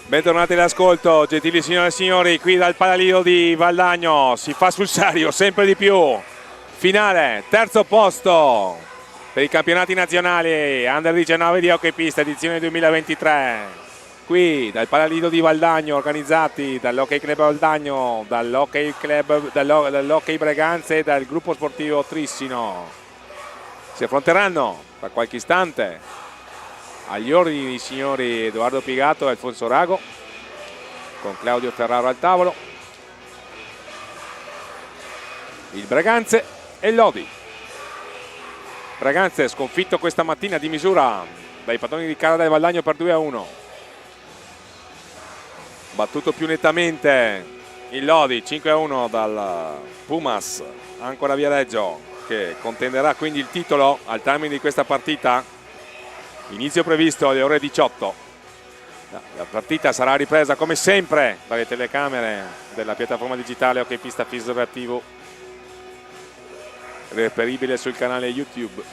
Bentornati all'ascolto, gentili signore e signori, qui dal Palalido di Valdagno. Si fa sul serio, sempre di più. Finale, terzo posto per i campionati nazionali Under 19 di hockey pista, edizione 2023. Qui dal Palalido di Valdagno, organizzati dall'Hockey Club Valdagno, dall'Hockey Breganze e dal gruppo sportivo Trissino. Si affronteranno tra qualche istante agli ordini dei signori Edoardo Pigato e Alfonso Rago, con Claudio Ferraro al tavolo, il Breganze e Lodi. Breganze sconfitto questa mattina di misura dai padroni di Cara del Valdagno per 2-1. Battuto più nettamente il Lodi 5-1 dal Pumas Ancora Viareggio, che contenderà quindi il titolo al termine di questa partita. Inizio previsto alle ore 18. La partita sarà ripresa come sempre dalle telecamere della piattaforma digitale Hockey Pista Fisover TV, reperibile sul canale YouTube.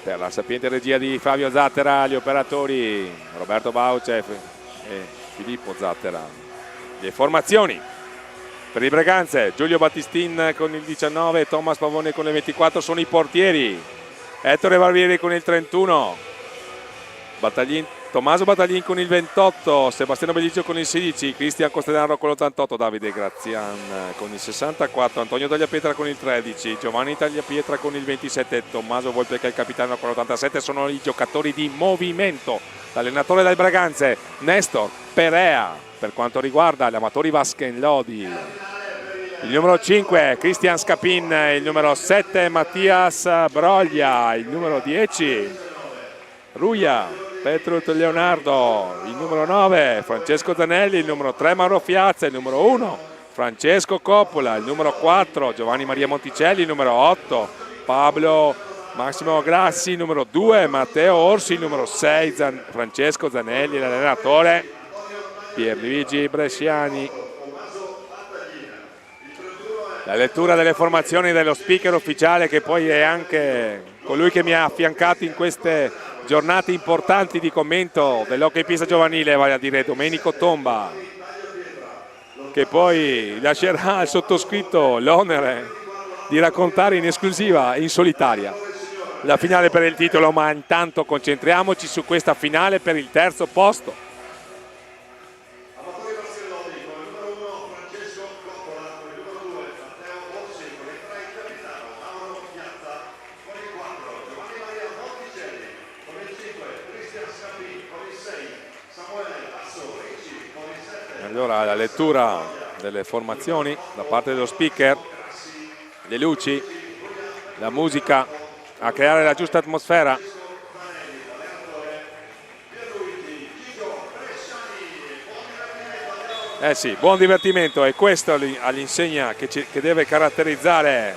Per la sapiente regia di Fabio Zattera, gli operatori Roberto Baucev e Filippo Zattera. Le formazioni: per i Breganze, Giulio Battistin con il 19, Thomas Pavone con il 24 sono i portieri. Ettore Barbieri con il 31, Tommaso Battaglin con il 28, Sebastiano Bellicio con il 16, Cristian Costellano con l'88, Davide Grazian con il 64, Antonio Tagliapietra con il 13, Giovanni Tagliapietra con il 27, Tommaso Volpe che è il capitano con l'87. Sono i giocatori di movimento. L'allenatore del Breganze, Nestor Perea, per quanto riguarda gli amatori Vasken Lodi. Il numero 5 Cristian Scapin, il numero 7 Mattias Broglia, il numero 10 Ruia Petrut Leonardo, il numero 9 Francesco Zanelli, il numero 3 Mauro Fiazza, il numero 1 Francesco Coppola, il numero 4 Giovanni Maria Monticelli, il numero 8 Pablo Massimo Grassi, il numero 2 Matteo Orsi, il numero 6 Francesco Zanelli, l'allenatore Pierluigi Bresciani. La lettura delle formazioni dello speaker ufficiale, che poi è anche colui che mi ha affiancato in queste giornate importanti di commento dell'hockey pista giovanile, vale a dire Domenico Tomba, che poi lascerà al sottoscritto l'onere di raccontare in esclusiva, in solitaria, la finale per il titolo. Ma intanto concentriamoci su questa finale per il terzo posto. Allora, la lettura delle formazioni da parte dello speaker, le luci, la musica a creare la giusta atmosfera. Sì, buon divertimento, e questo all'insegna che deve caratterizzare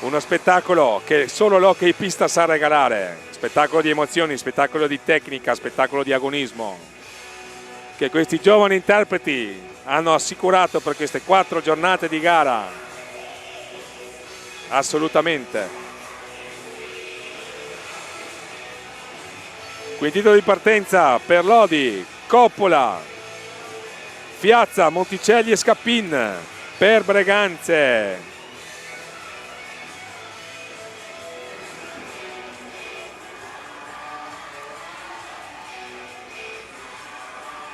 uno spettacolo che solo l'hockey pista sa regalare. Spettacolo di emozioni, spettacolo di tecnica, spettacolo di agonismo, che questi giovani interpreti hanno assicurato per queste 4 giornate di gara. Assolutamente. Quintito di partenza per Lodi: Coppola, Fiazza, Monticelli e Scappin. Per Breganze,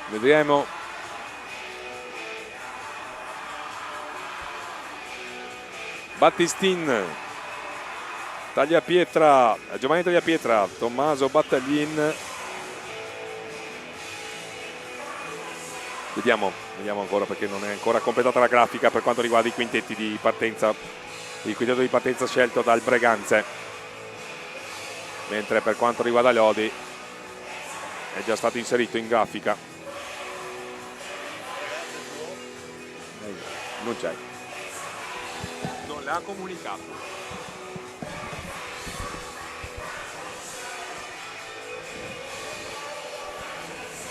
vedremo Battistin, Tagliapietra, Giovanni Tagliapietra, Tommaso Battaglin. Vediamo ancora, perché non è ancora completata la grafica per quanto riguarda i quintetti di partenza, il quintetto di partenza scelto dal Breganze, mentre per quanto riguarda Lodi è già stato inserito in grafica. Non c'è, non l'ha comunicato.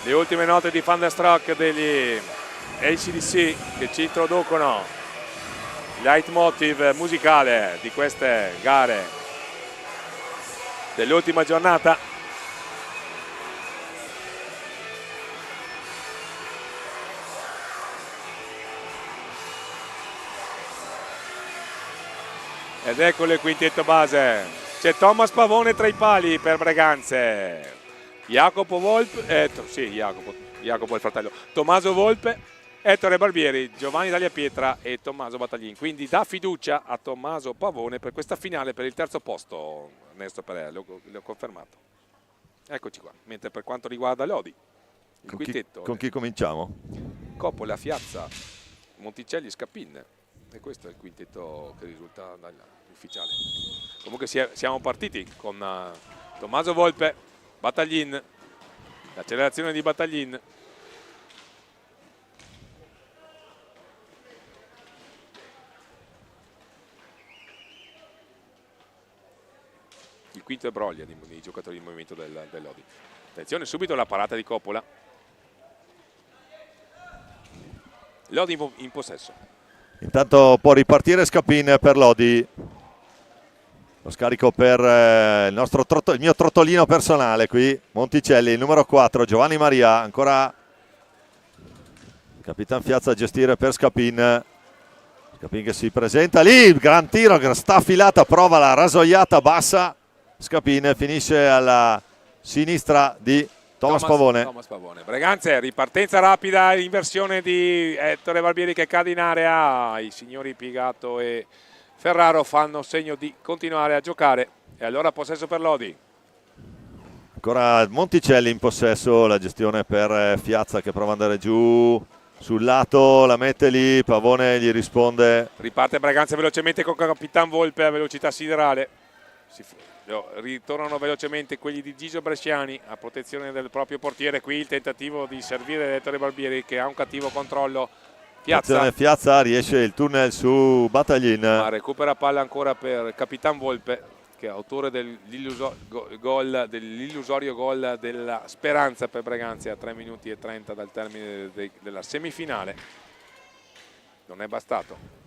Le ultime note di Thunderstruck degli AC/DC che ci introducono il leitmotiv musicale di queste gare dell'ultima giornata. Ed eccolo il quintetto base. C'è Thomas Pavone tra i pali per Breganze. Jacopo Volpe, Jacopo è il fratello. Tommaso Volpe, Ettore Barbieri, Giovanni Tagliapietra e Tommaso Battaglin. Quindi dà fiducia a Tommaso Pavone per questa finale per il terzo posto. Ernesto Perea, l'ho confermato. Eccoci qua. Mentre per quanto riguarda Lodi, il quintetto. Con chi cominciamo? Coppola, Fiazza, Monticelli, Scapin. E questo è il quintetto che risulta dall'ufficiale. Comunque siamo partiti con Tommaso Volpe, Battaglin, l'accelerazione di Battaglin. Il quinto è Broglia dei giocatori di movimento dell'Odi. Attenzione, subito la parata di Coppola. Lodi in possesso. Intanto può ripartire Scapin per Lodi. Lo scarico per il mio trottolino personale qui. Monticelli, il numero 4, Giovanni Maria. Ancora Capitan Fiazza a gestire per Scapin. Scapin che si presenta lì. Gran tiro, sta affilata, prova la rasoiata bassa. Scapin finisce alla sinistra di Thomas Pavone. Breganze, ripartenza rapida, inversione di Ettore Barbieri che cade in area. I signori Pigato e Ferraro fanno segno di continuare a giocare. E allora possesso per Lodi. Ancora Monticelli in possesso, la gestione per Fiazza che prova ad andare giù sul lato, la mette lì, Pavone gli risponde. Riparte Breganze velocemente con Capitan Volpe a velocità siderale. Ritornano velocemente quelli di Gigio Bresciani a protezione del proprio portiere. Qui il tentativo di servire Ettore Barbieri che ha un cattivo controllo. Fiazza riesce il tunnel su Battaglin, ma recupera palla ancora per Capitan Volpe che è autore dell'illusorio gol della speranza per Breganze a 3 minuti e 30 dal termine della semifinale. Non è bastato.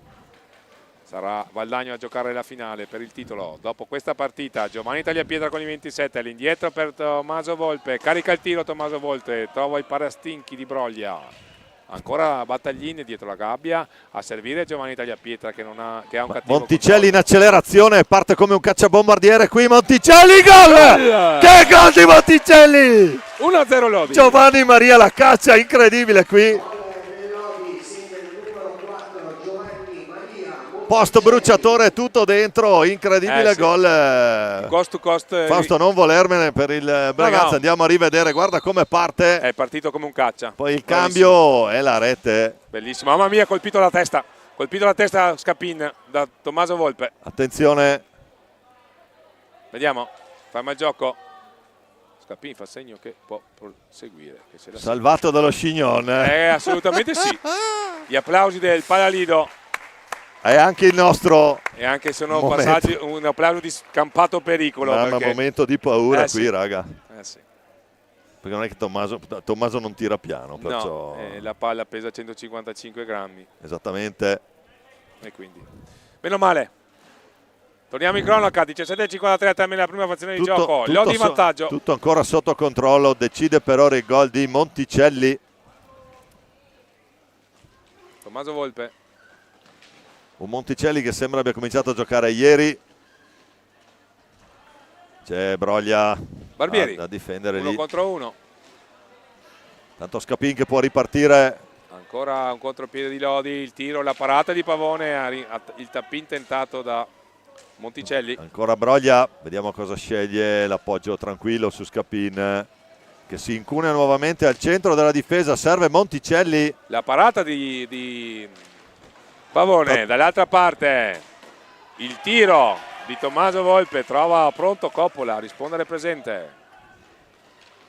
Sarà Valdagno a giocare la finale per il titolo. Dopo questa partita Giovanni Tagliapietra con i 27, all'indietro per Tommaso Volpe, carica il tiro Tommaso Volpe, trova i parastinchi di Broglia. Ancora Battaglin dietro la gabbia, a servire Giovanni Tagliapietra che ha un cattivo Monticelli in accelerazione, parte come un cacciabombardiere qui, Monticelli, gol! Che gol di Monticelli! 1-0 Lodi. Giovanni Maria la caccia, incredibile qui. Post bruciatore tutto dentro, incredibile sì. Gol. Cost to cost. Fausto, non volermene per il Breganze, no. Andiamo a rivedere, guarda come parte. È partito come un caccia. Poi il cambio e la rete. Bellissimo, mamma mia, colpito la testa Scapin da Tommaso Volpe. Attenzione. Vediamo, ferma il gioco. Scapin fa segno che può proseguire. Che se salvato dallo Scignon. Assolutamente sì. Gli applausi del Palalido. E anche il nostro. E anche sono passaggi, un applauso di scampato pericolo. È un momento di paura qui, sì. raga. Sì. Perché non è che Tommaso non tira piano. Perciò... No, la palla pesa 155 grammi. Esattamente. E quindi, meno male. Torniamo in cronaca, 17:53 termina la prima fazione di gioco. Lodi in vantaggio. Tutto ancora sotto controllo, decide per ora il gol di Monticelli. Tommaso Volpe. Un Monticelli che sembra abbia cominciato a giocare ieri. C'è Broglia Barbieri da difendere 1 lì. contro 1. Tanto Scapin che può ripartire. Ancora un contropiede di Lodi, il tiro, la parata di Pavone, il tappin tentato da Monticelli. Ancora Broglia, vediamo cosa sceglie, l'appoggio tranquillo su Scapin che si incunea nuovamente al centro della difesa, serve Monticelli. La parata di Pavone, dall'altra parte il tiro di Tommaso Volpe, trova pronto Coppola a rispondere presente.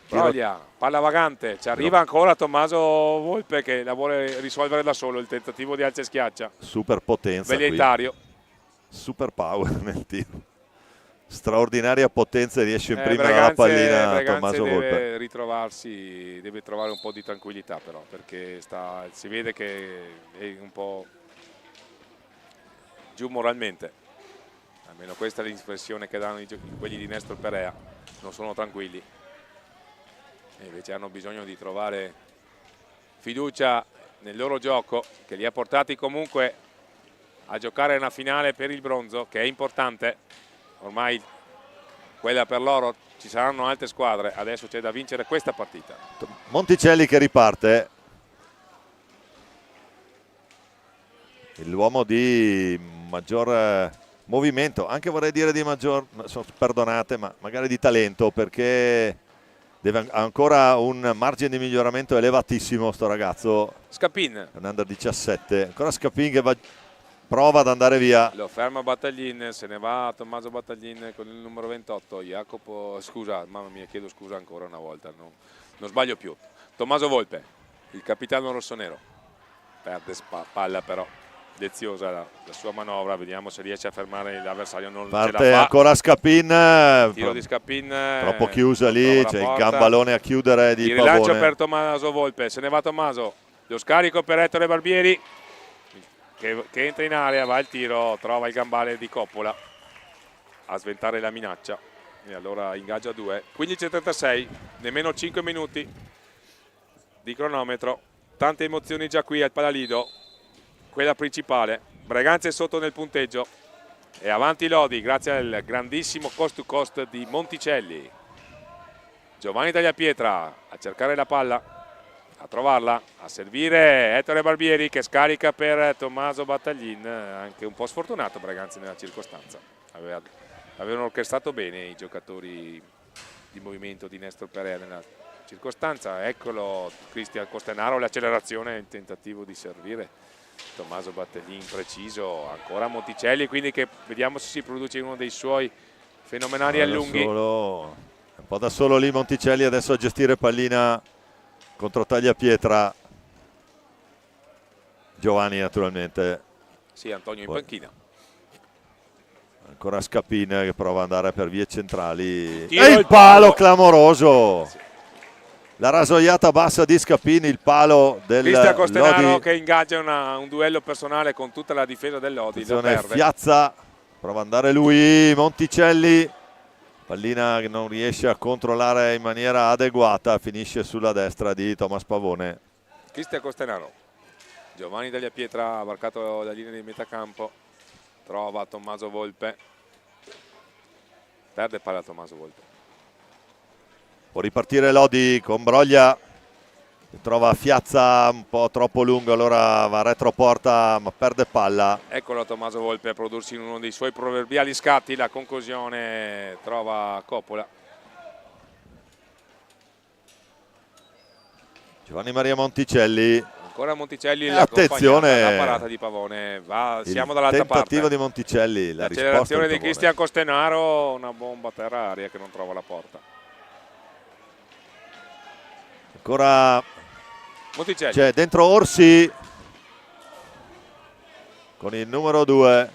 Broglia, palla vagante, ci arriva ancora Tommaso Volpe che la vuole risolvere da solo, il tentativo di alza e schiaccia. Super potenza velleitario. Super power nel tiro. Straordinaria potenza, riesce a imprimere la pallina a Tommaso Volpe. Deve ritrovarsi, deve trovare un po' di tranquillità però, perché si vede che è un po' giù moralmente, almeno questa è l'espressione che danno quelli di Nestor Perea, non sono tranquilli e invece hanno bisogno di trovare fiducia nel loro gioco che li ha portati comunque a giocare una finale per il bronzo, che è importante. Ormai quella per l'oro, ci saranno altre squadre, adesso c'è da vincere questa partita. Monticelli che riparte, l'uomo di maggior movimento, anche vorrei dire di maggior, perdonate, ma magari di talento, perché ha ancora un margine di miglioramento elevatissimo sto ragazzo. Scapin, è un under 17, ancora Scapin che prova ad andare via. lo ferma Battaglin, se ne va Tommaso Battaglin con il numero 28. Jacopo, scusa, mamma mia, chiedo scusa ancora una volta, non sbaglio più. Tommaso Volpe, il capitano rossonero, perde palla però. Deziosa la sua manovra, vediamo se riesce a fermare l'avversario. Non parte ce la fa. ancora Scapin, Tiro di Scapin, troppo chiusa lì, c'è il gambalone a chiudere di il rilancio Pavone. per Tommaso Volpe, se ne va Tommaso, lo scarico per Ettore Barbieri che entra in area, va il tiro, trova il gambale di Coppola a sventare la minaccia e allora ingaggia 2. 15:36, nemmeno 5 minuti di cronometro, tante emozioni già qui al Palalido. Quella principale, Breganze sotto nel punteggio e avanti Lodi grazie al grandissimo cost to cost di Monticelli. Giovanni Tagliapietra a cercare la palla, a trovarla, a servire Ettore Barbieri che scarica per Tommaso Battaglin, anche un po' sfortunato Breganze nella circostanza. Avevano orchestrato bene i giocatori di movimento di Nestor Perea nella circostanza. Eccolo Cristian Costenaro, l'accelerazione e il tentativo di servire Tommaso Battaglin preciso, ancora Monticelli, quindi che vediamo se si produce uno dei suoi fenomenali allunghi. Un po' da solo lì Monticelli adesso a gestire pallina contro Tagliapietra. Giovanni naturalmente. Sì, Antonio in panchina. Ancora Scapin che prova ad andare per vie centrali. Tiro E il palo clamoroso! Sì. La rasoiata bassa di Scapin, il palo del Cristian Costenaro Lodi. che ingaggia un duello personale con tutta la difesa del Lodi. Fiazza, prova ad andare lui, Monticelli, pallina che non riesce a controllare in maniera adeguata, finisce sulla destra di Thomas Pavone. Cristian Costenaro, Giovanni Tagliapietra ha varcato la linea di metacampo, trova Tommaso Volpe, perde palla Tommaso Volpe. Può ripartire Lodi con Broglia, che trova Fiazza un po' troppo lungo, allora va retroporta ma perde palla. Eccolo Tommaso Volpe a prodursi in uno dei suoi proverbiali scatti, la conclusione trova Coppola. Giovanni Maria Monticelli. Ancora Monticelli, attenzione, la parata di Pavone, siamo dall'altra parte. Tentativo di Monticelli, l'accelerazione di Cristian Costenaro, una bomba terra aria che non trova la porta. Ancora Monticelli. C'è dentro Orsi con il numero 2.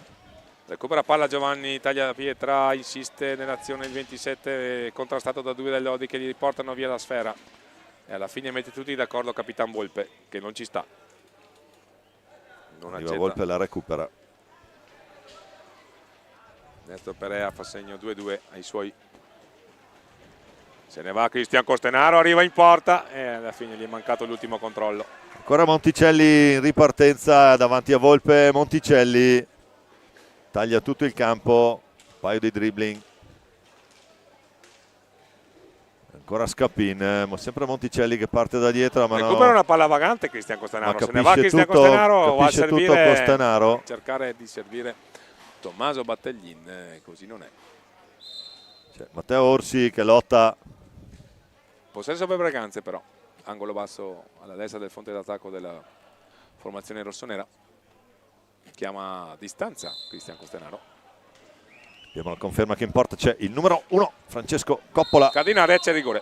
Recupera palla Giovanni Tagliapietra, insiste nell'azione il 27, contrastato da 2 del Lodi che gli portano via la sfera. E alla fine mette tutti d'accordo Capitan Volpe, che non ci sta. Non accetta. Volpe la recupera. Nestor Perea fa segno 2-2 ai suoi. Se ne va Cristian Costenaro, arriva in porta e alla fine gli è mancato l'ultimo controllo. Ancora Monticelli in ripartenza davanti a Volpe. Monticelli taglia tutto il campo, un paio di dribbling. Ancora Scapin, ma sempre Monticelli che parte da dietro. Ma recupera una palla vagante Cristian Costenaro. Se ne va Cristian Costenaro, va a servire, Costenaro. cercare di servire Tommaso Battaglin, così non è. C'è Matteo Orsi che lotta. Possesso per Breganze però, angolo basso alla destra del fronte d'attacco della formazione rossonera. Chiama a distanza Cristian Costenaro. Abbiamo la conferma che in porta c'è il numero 1, Francesco Coppola. Cardinale, c'è rigore.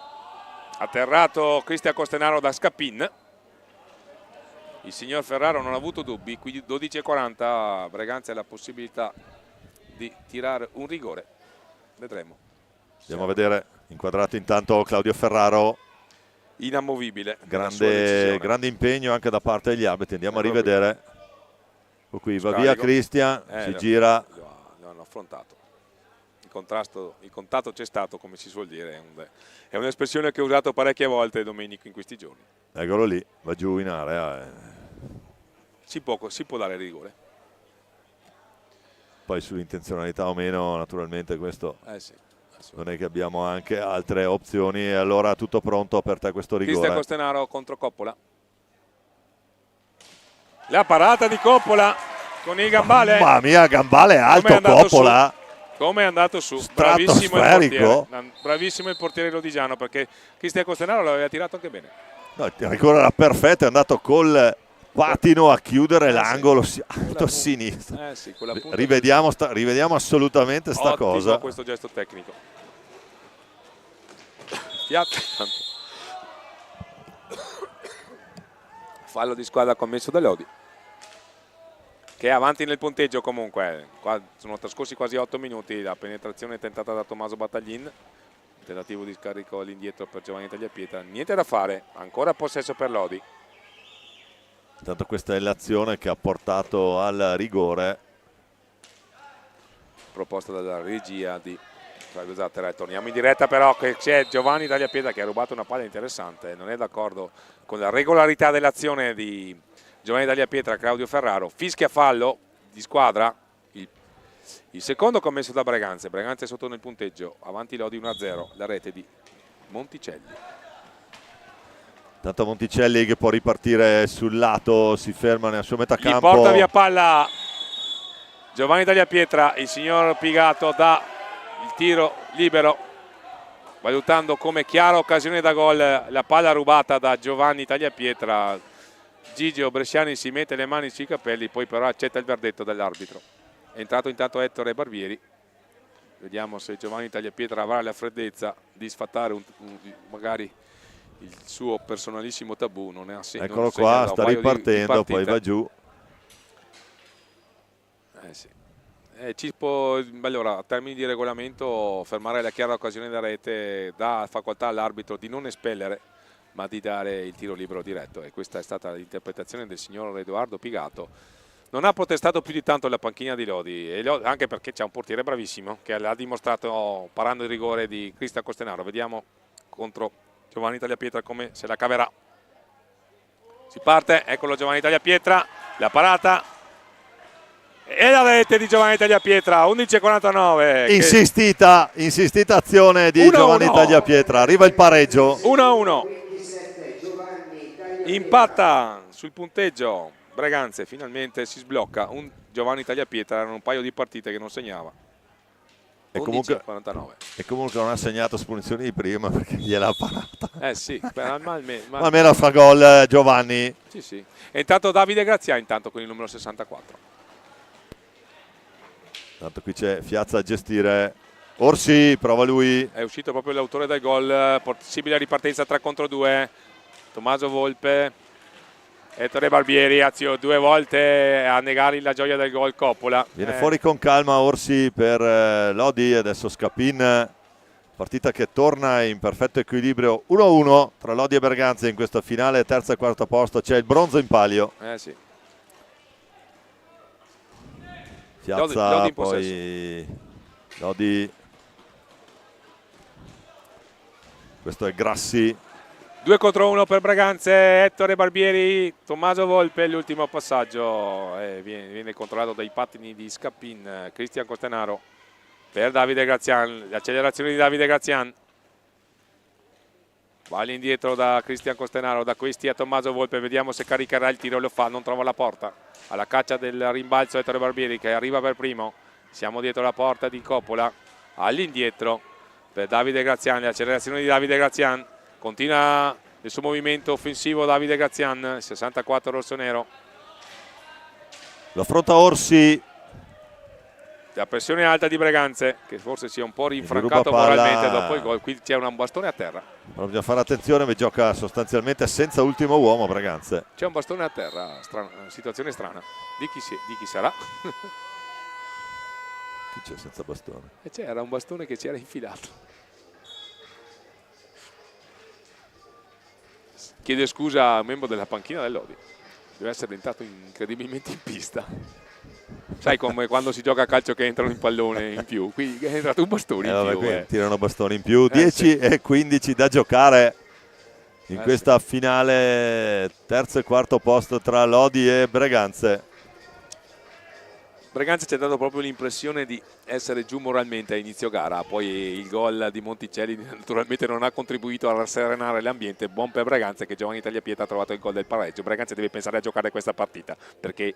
Atterrato Cristian Costenaro da Scapin. Il signor Ferraro non ha avuto dubbi, quindi 12:40, Breganze ha la possibilità di tirare un rigore. Vedremo. Andiamo a vedere, inquadrato intanto Claudio Ferraro. Inamovibile. Grande impegno anche da parte degli arbitri. Andiamo a rivedere. Qui va via Cristian, si gira. Lo hanno affrontato. Il contatto c'è stato, come si suol dire. È un'espressione che ho usato parecchie volte Domenico in questi giorni. Eccolo lì, va giù in area. Si può dare rigore. poi sull'intenzionalità o meno, naturalmente questo Sì. non è che abbiamo anche altre opzioni. E allora tutto pronto per te questo rigore. Cristian Costenaro contro Coppola. La parata di Coppola con il gambale. Mamma mia, gambale alto Coppola. Come è andato su? Stratosferico. Bravissimo il portiere lodigiano, perché Cristian Costenaro l'aveva tirato anche bene. No, il rigore era perfetto, è andato col patino a chiudere l'angolo alto a sinistra. Sì, rivediamo assolutamente sta cosa. Questo gesto tecnico. Fallo di squadra commesso da Lodi, che è avanti nel punteggio comunque. Qua sono trascorsi quasi 8 minuti. La penetrazione tentata da Tommaso Battaglin, tentativo di scarico all'indietro per Giovanni Tagliapietra, niente da fare, ancora possesso per Lodi. Intanto questa è l'azione che ha portato al rigore proposta dalla regia di Flavio Zattera. Torniamo in diretta, però che c'è Giovanni Tagliapietra che ha rubato una palla interessante, non è d'accordo con la regolarità dell'azione di Giovanni Tagliapietra. Claudio Ferraro fischia fallo di squadra, il secondo commesso da Breganze. Breganze sotto nel punteggio, avanti Lodi 1-0, la rete di Monticelli. Tanto Monticelli che può ripartire sul lato, si ferma nel suo metacampo. Gli porta via palla Giovanni Tagliapietra, il signor Pigato dà il tiro libero, valutando come chiara occasione da gol la palla rubata da Giovanni Tagliapietra. Gigio Bresciani si mette le mani sui capelli, poi però accetta il verdetto dell'arbitro. È entrato intanto Ettore Barbieri, vediamo se Giovanni Tagliapietra avrà la freddezza di sfatare magari il suo personalissimo tabù. Non è Eccolo qua, sta ripartendo, poi va giù. Sì. Allora, a termini di regolamento, fermare la chiara occasione da rete dà facoltà all'arbitro di non espellere, ma di dare il tiro libero diretto, e questa è stata l'interpretazione del signor Edoardo Pigato. Non ha protestato più di tanto la panchina di Lodi, anche perché c'è un portiere bravissimo che l'ha dimostrato parando il rigore di Cristian Costenaro. Vediamo contro Giovanni Tagliapietra come se la caverà. Si parte, eccolo Giovanni Tagliapietra, la parata e la rete di Giovanni Tagliapietra. 11:49. Insistita azione di Giovanni Tagliapietra, arriva il pareggio. 1-1. Impatta sul punteggio Breganze, finalmente si sblocca. Giovanni Tagliapietra, erano un paio di partite che non segnava. E comunque non ha segnato espulsioni di prima perché gliel'ha parata. Sì, ma almeno fa gol Giovanni. Sì. E intanto Davide Grazia con il numero 64. Tanto qui c'è Fiazza a gestire. Orsi, prova lui. È uscito proprio l'autore del gol, possibile ripartenza 3 contro 2. Tommaso Volpe, Ettore Barbieri, Azio 2 volte a negare la gioia del gol Coppola. Viene fuori con calma Orsi per Lodi, adesso Scapin. Partita che torna in perfetto equilibrio, 1-1 tra Lodi e Berganze in questa finale, terzo e quarto posto, c'è il bronzo in palio. Sì. Piazza, Lodi poi Lodi, questo è Grassi. 2 contro 1 per Breganze, Ettore Barbieri, Tommaso Volpe, l'ultimo passaggio viene controllato dai pattini di Scapin. Cristian Costenaro per Davide Grazian, l'accelerazione di Davide Grazian, va all'indietro da Cristian Costenaro, da questi a Tommaso Volpe, vediamo se caricherà il tiro, lo fa, non trova la porta, alla caccia del rimbalzo Ettore Barbieri che arriva per primo. Siamo dietro la porta di Coppola, all'indietro per Davide Grazian, l'accelerazione di Davide Grazian, continua il suo movimento offensivo Davide Grazian, 64 rossonero. Lo affronta Orsi. La pressione alta di Breganze, che forse si è un po' rinfrancato moralmente dopo il gol. Qui c'è un bastone a terra. Però bisogna fare attenzione, mi gioca sostanzialmente senza ultimo uomo Breganze. C'è un bastone a terra, situazione strana. Di chi sarà? Chi c'è senza bastone? C'era un bastone che ci era infilato. Chiede scusa a un membro della panchina del Lodi. Deve essere entrato incredibilmente in pista. Sai come quando si gioca a calcio che entrano in pallone in più. Qui è entrato un bastone in più. Tirano bastoni in più. 10 e 15 da giocare in questa finale, terzo e quarto posto tra Lodi e Breganze. Braganza ci ha dato proprio l'impressione di essere giù moralmente a inizio gara, poi il gol di Monticelli naturalmente non ha contribuito a rasserenare l'ambiente. Buon per Braganza che Giovanni Tagliapietra ha trovato il gol del pareggio. Braganza deve pensare a giocare questa partita perché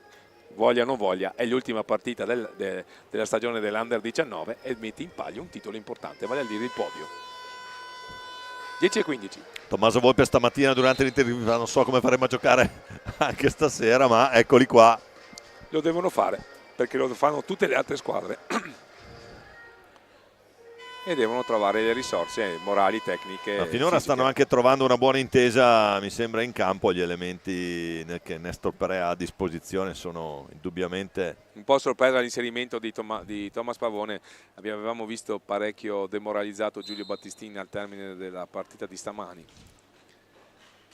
voglia o non voglia è l'ultima partita della stagione dell'Under 19 e mette in palio un titolo importante, vale a dire il podio. 10-15. Tommaso Volpe stamattina durante l'intervista, non so come faremo a giocare anche stasera, ma eccoli qua. Lo devono fare perché lo fanno tutte le altre squadre e devono trovare le risorse morali, tecniche. Ma finora fisiche. stanno anche trovando una buona intesa, mi sembra, in campo. Gli elementi che Nestor Perea ha a disposizione sono indubbiamente... Un po' sorpresa l'inserimento di Thomas Pavone. Avevamo visto parecchio demoralizzato Giulio Battistini al termine della partita di stamani.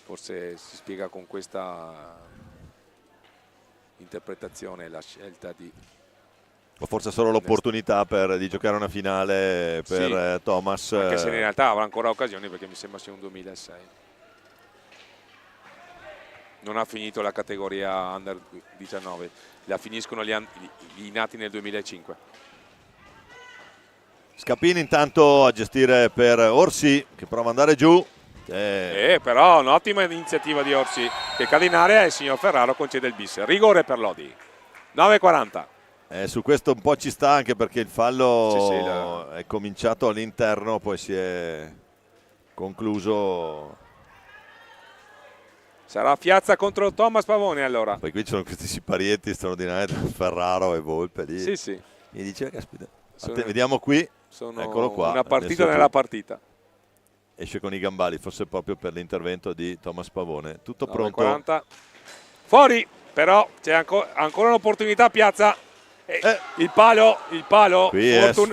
Forse si spiega con questa interpretazione la scelta di... O forse solo l'opportunità di giocare una finale per sì, Thomas. Anche se in realtà avrà ancora occasioni perché mi sembra sia un 2006. Non ha finito la categoria Under 19, la finiscono gli nati nel 2005. Scapini intanto a gestire per Orsi che prova ad andare giù. Però un'ottima iniziativa di Orsi che cade in area e il signor Ferraro concede il bis. Rigore per Lodi. 9-40. Su questo un po' ci sta anche perché il fallo è cominciato all'interno, poi si è concluso. Sarà Piazza contro Thomas Pavone allora. Poi qui ci sono questi siparietti straordinari tra Ferraro e Volpe lì. Sì. Mi dice che aspetta. Vediamo qui. Eccolo qua. Una partita nella partita. Esce con i gambali, forse proprio per l'intervento di Thomas Pavone. Tutto pronto. 40. Fuori, però c'è ancora un'opportunità Piazza. Il palo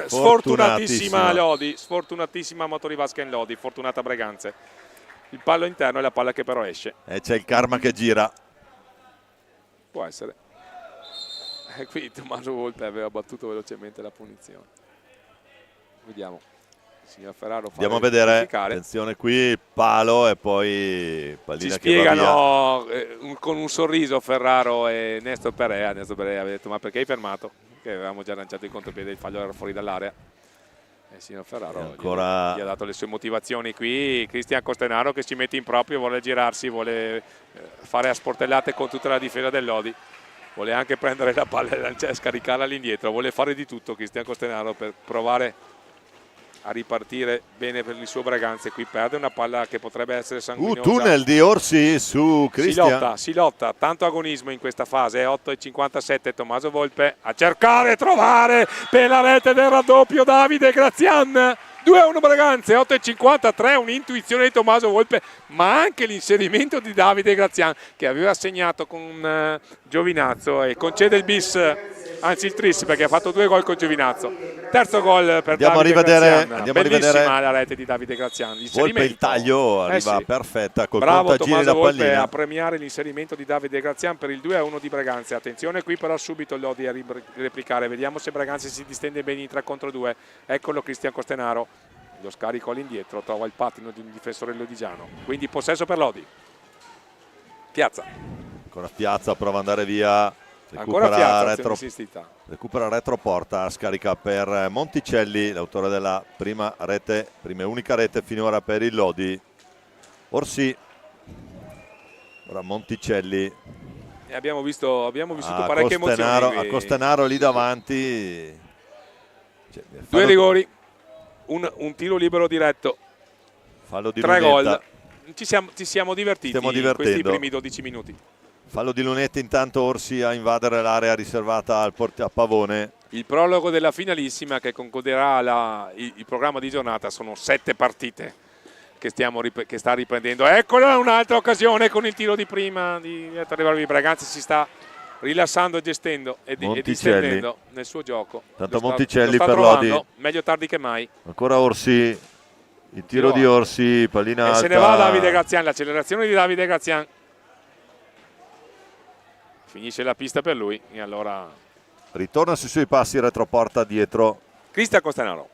sfortunatissima Lodi, sfortunatissima Motori Vasca in Lodi, fortunata Breganze. Il pallo interno è la palla che però esce. C'è il karma che gira. Può essere. E qui Tommaso Volpe aveva battuto velocemente la punizione. Vediamo. Il signor Ferraro andiamo a vedere. Attenzione qui, palo e poi pallina si che va spiegano con un sorriso Ferraro e Nestor Perea. Nestor Perea aveva detto ma perché hai fermato? Che avevamo già lanciato il contropiede, il fallo era fuori dall'area. E il signor Ferraro gli ha dato le sue motivazioni qui. Cristian Costenaro che si mette in proprio, vuole girarsi, vuole fare a sportellate con tutta la difesa del Lodi. Vuole anche prendere la palla e scaricarla all'indietro. Vuole fare di tutto Cristian Costenaro per provare a ripartire bene per il suo Braganza. Qui perde una palla che potrebbe essere sanguinosa. Tunnel di Orsi su Cristian. Si lotta, tanto agonismo in questa fase. 8-57 Tommaso Volpe a cercare e trovare per la rete del raddoppio Davide Grazian. 2-1 Braganza, 8-53, un'intuizione di Tommaso Volpe, ma anche l'inserimento di Davide Grazian che aveva segnato con Giovinazzo e concede il bis, anzi il tris, perché ha fatto 2 gol con Giovinazzo. Terzo gol per Davide Grazian. Bellissima la rete di Davide Grazian. Volpe il taglio arriva perfetta col bravo contagiri Tommaso da Volpe pallina. a premiare l'inserimento di Davide Grazian per il 2-1 di Braganza. Attenzione qui però subito Lodi a replicare. Vediamo se Braganza si distende bene in 3 contro 2. Eccolo Cristian Costenaro. Lo scarico all'indietro, trova il pattino di un difensore lodigiano. Quindi possesso per Lodi. Piazza. Ancora Piazza, prova ad andare via. Ancora Piazza, recupera retroporta, scarica per Monticelli, l'autore della prima e unica rete finora per il Lodi. Orsi. Ora Monticelli. E abbiamo visto parecchie emozioni. A Costenaro lì davanti. 2 rigori. Un tiro libero diretto, fallo di 3 Lunetta. gol. Ci siamo divertiti in questi primi 12 minuti. Fallo di Lunetta, intanto Orsi a invadere l'area riservata a Pavone. Il prologo della finalissima che concluderà il programma di giornata. Sono 7 partite che sta riprendendo. Eccola un'altra occasione con il tiro di prima di Braganza. Si sta rilassando, gestendo e distendendo nel suo gioco. Tanto Monticelli per trovando, Lodi. meglio tardi che mai. Ancora Orsi, il tiro di Orsi, pallina alta. E se ne va Davide Grazian, l'accelerazione di Davide Grazian. Finisce la pista per lui e allora ritorna sui suoi passi, retroporta dietro. Cristian Costenaro.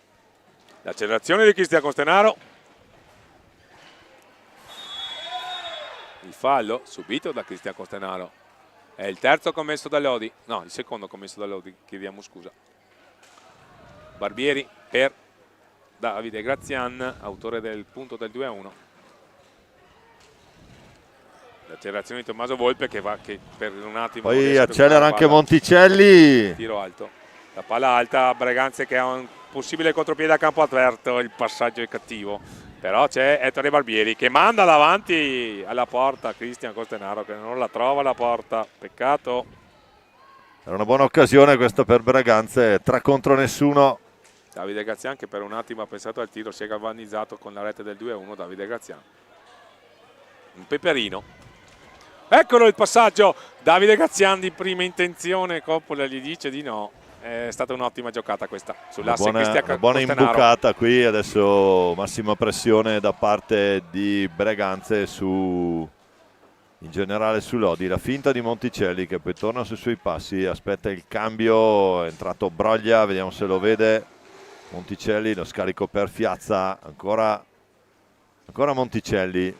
L'accelerazione di Cristian Costenaro. Il fallo subito da Cristian Costenaro. È il terzo commesso da Lodi, no, il secondo commesso da Lodi, chiediamo scusa. Barbieri per Davide Grazian, autore del punto del 2-1. L'accelerazione di Tommaso Volpe che va che per un attimo. Poi accelera anche Monticelli. Tiro alto. La palla alta, Breganze che ha un possibile contropiede a campo aperto, il passaggio è cattivo. Però c'è Ettore Barbieri che manda davanti alla porta Cristian Costenaro che non la trova la porta, peccato. Era una buona occasione questa per Breganze, 3 contro nessuno. Davide Grazian che per un attimo ha pensato al tiro, si è galvanizzato con la rete del 2-1. Davide Grazian. Un peperino. Eccolo il passaggio. Davide Grazian di prima intenzione, Coppola gli dice di no. È stata un'ottima giocata questa sull'asse Cristian Una buona Costenaro. imbucata qui, adesso massima pressione da parte di Breganze in generale su Lodi. La finta di Monticelli che poi torna sui suoi passi, aspetta il cambio, è entrato Broglia, vediamo se lo vede. Monticelli, lo scarico per Fiazza, ancora Monticelli.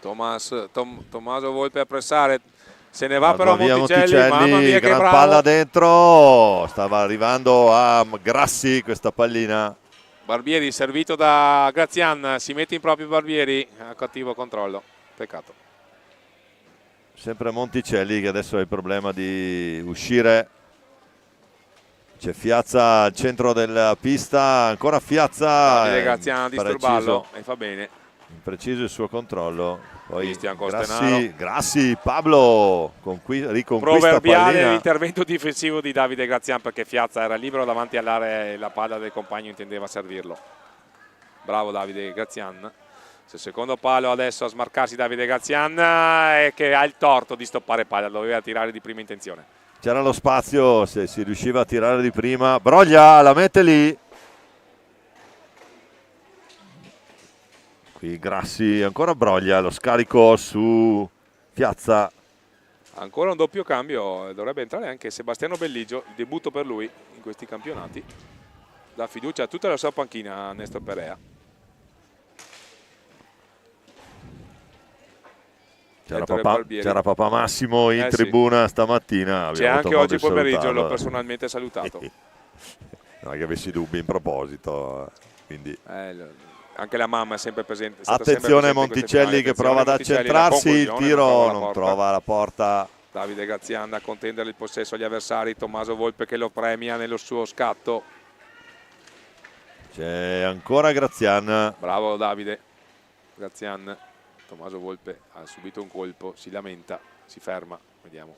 Tommaso Volpe a pressare, se ne va però via Monticelli, mamma mia che gran bravo. palla dentro, stava arrivando a Grassi questa pallina. Barbieri servito da Grazian, si mette in proprio Barbieri, a cattivo controllo, peccato. Sempre Monticelli che adesso ha il problema di uscire. C'è Fiazza al centro della pista, ancora Fiazza. Davide Grazian a disturbarlo e fa bene. Impreciso il suo controllo. Poi Cristian Costenaro. Grassi, Pablo riconquista Proverbiale pallina. l'intervento difensivo di Davide Grazian perché Fiazza era libero davanti all'area e la palla del compagno intendeva servirlo. Bravo Davide Grazian. Sul secondo palo adesso a smarcarsi Davide Grazian che ha il torto di stoppare palla, doveva tirare di prima intenzione. C'era lo spazio, se si riusciva a tirare di prima. Broglia la mette lì. Qui Grassi, ancora Broglia, lo scarico su Piazza. Ancora un doppio cambio, dovrebbe entrare anche Sebastiano Belligio, il debutto per lui in questi campionati. Dà fiducia a tutta la sua panchina a Nestor Perea. C'era papà Massimo in tribuna stamattina. C'è anche oggi pomeriggio, l'ho personalmente salutato. Non è che avessi dubbi in proposito, quindi... Anche la mamma è sempre presente. Attenzione Monticelli che prova ad accentrarsi, il tiro non trova la porta. Davide Grazian a contendere il possesso agli avversari, Tommaso Volpe che lo premia nello suo scatto. C'è ancora Grazian. Bravo Davide Grazian. Tommaso Volpe ha subito un colpo, si lamenta, si ferma, vediamo.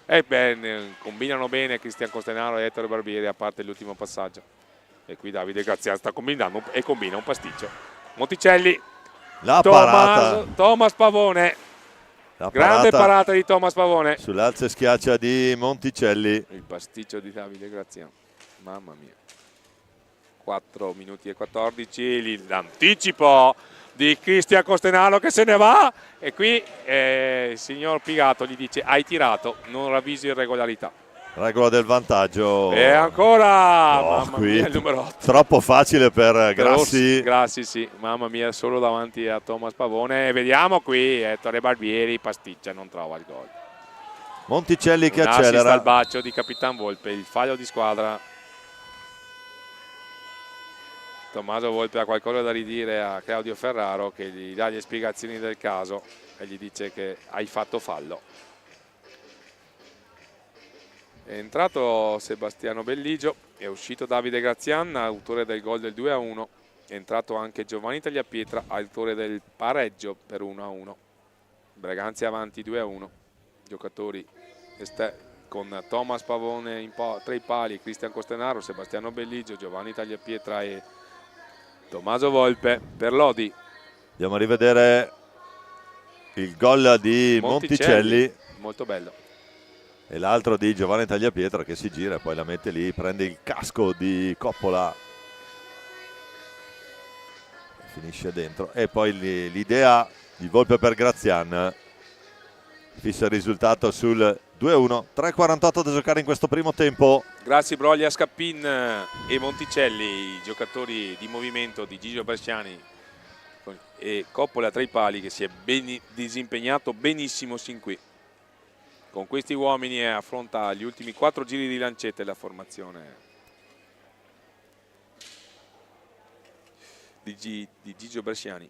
E bene, combinano bene Cristian Costenaro e Ettore Barbieri a parte l'ultimo passaggio. E qui Davide Grazian sta combinando e combina un pasticcio. Monticelli, Thomas Pavone, grande parata di Thomas Pavone. Sull'alza e schiaccia di Monticelli. Il pasticcio di Davide Grazian, mamma mia. 4 minuti e 14, l'anticipo di Cristian Costenaro che se ne va. E qui il signor Pigato gli dice hai tirato, non ravvisi irregolarità. Regola del vantaggio. E ancora mamma mia, il numero 8. Troppo facile per Grassi. Grassi sì, mamma mia, solo davanti a Thomas Pavone. Vediamo qui Ettore Barbieri pasticcia, non trova il gol. Monticelli che un assist accelera. al bacio di Capitan Volpe, il fallo di squadra. Tommaso Volpe ha qualcosa da ridire a Claudio Ferraro che gli dà le spiegazioni del caso e gli dice che hai fatto fallo. È entrato Sebastiano Belligio, è uscito Davide Grazian, autore del gol del 2-1, è entrato anche Giovanni Tagliapietra, autore del pareggio per 1-1. Breganze avanti 2-1, giocatori con Thomas Pavone tra i pali, Cristian Costenaro, Sebastiano Belligio, Giovanni Tagliapietra e Tommaso Volpe per Lodi. Andiamo a rivedere il gol di Monticelli. Molto bello. E l'altro di Giovanni Tagliapietra che si gira e poi la mette lì, prende il casco di Coppola, finisce dentro. E poi l'idea di Volpe per Grazian fissa il risultato sul 2-1. 3:48 da giocare in questo primo tempo. Grazie Broglia, Scappin e Monticelli, i giocatori di movimento di Gigio Bresciani e Coppola tra i pali che si è disimpegnato benissimo sin qui. con questi uomini affronta gli ultimi 4 giri di lancette la formazione di Gigio Bresciani.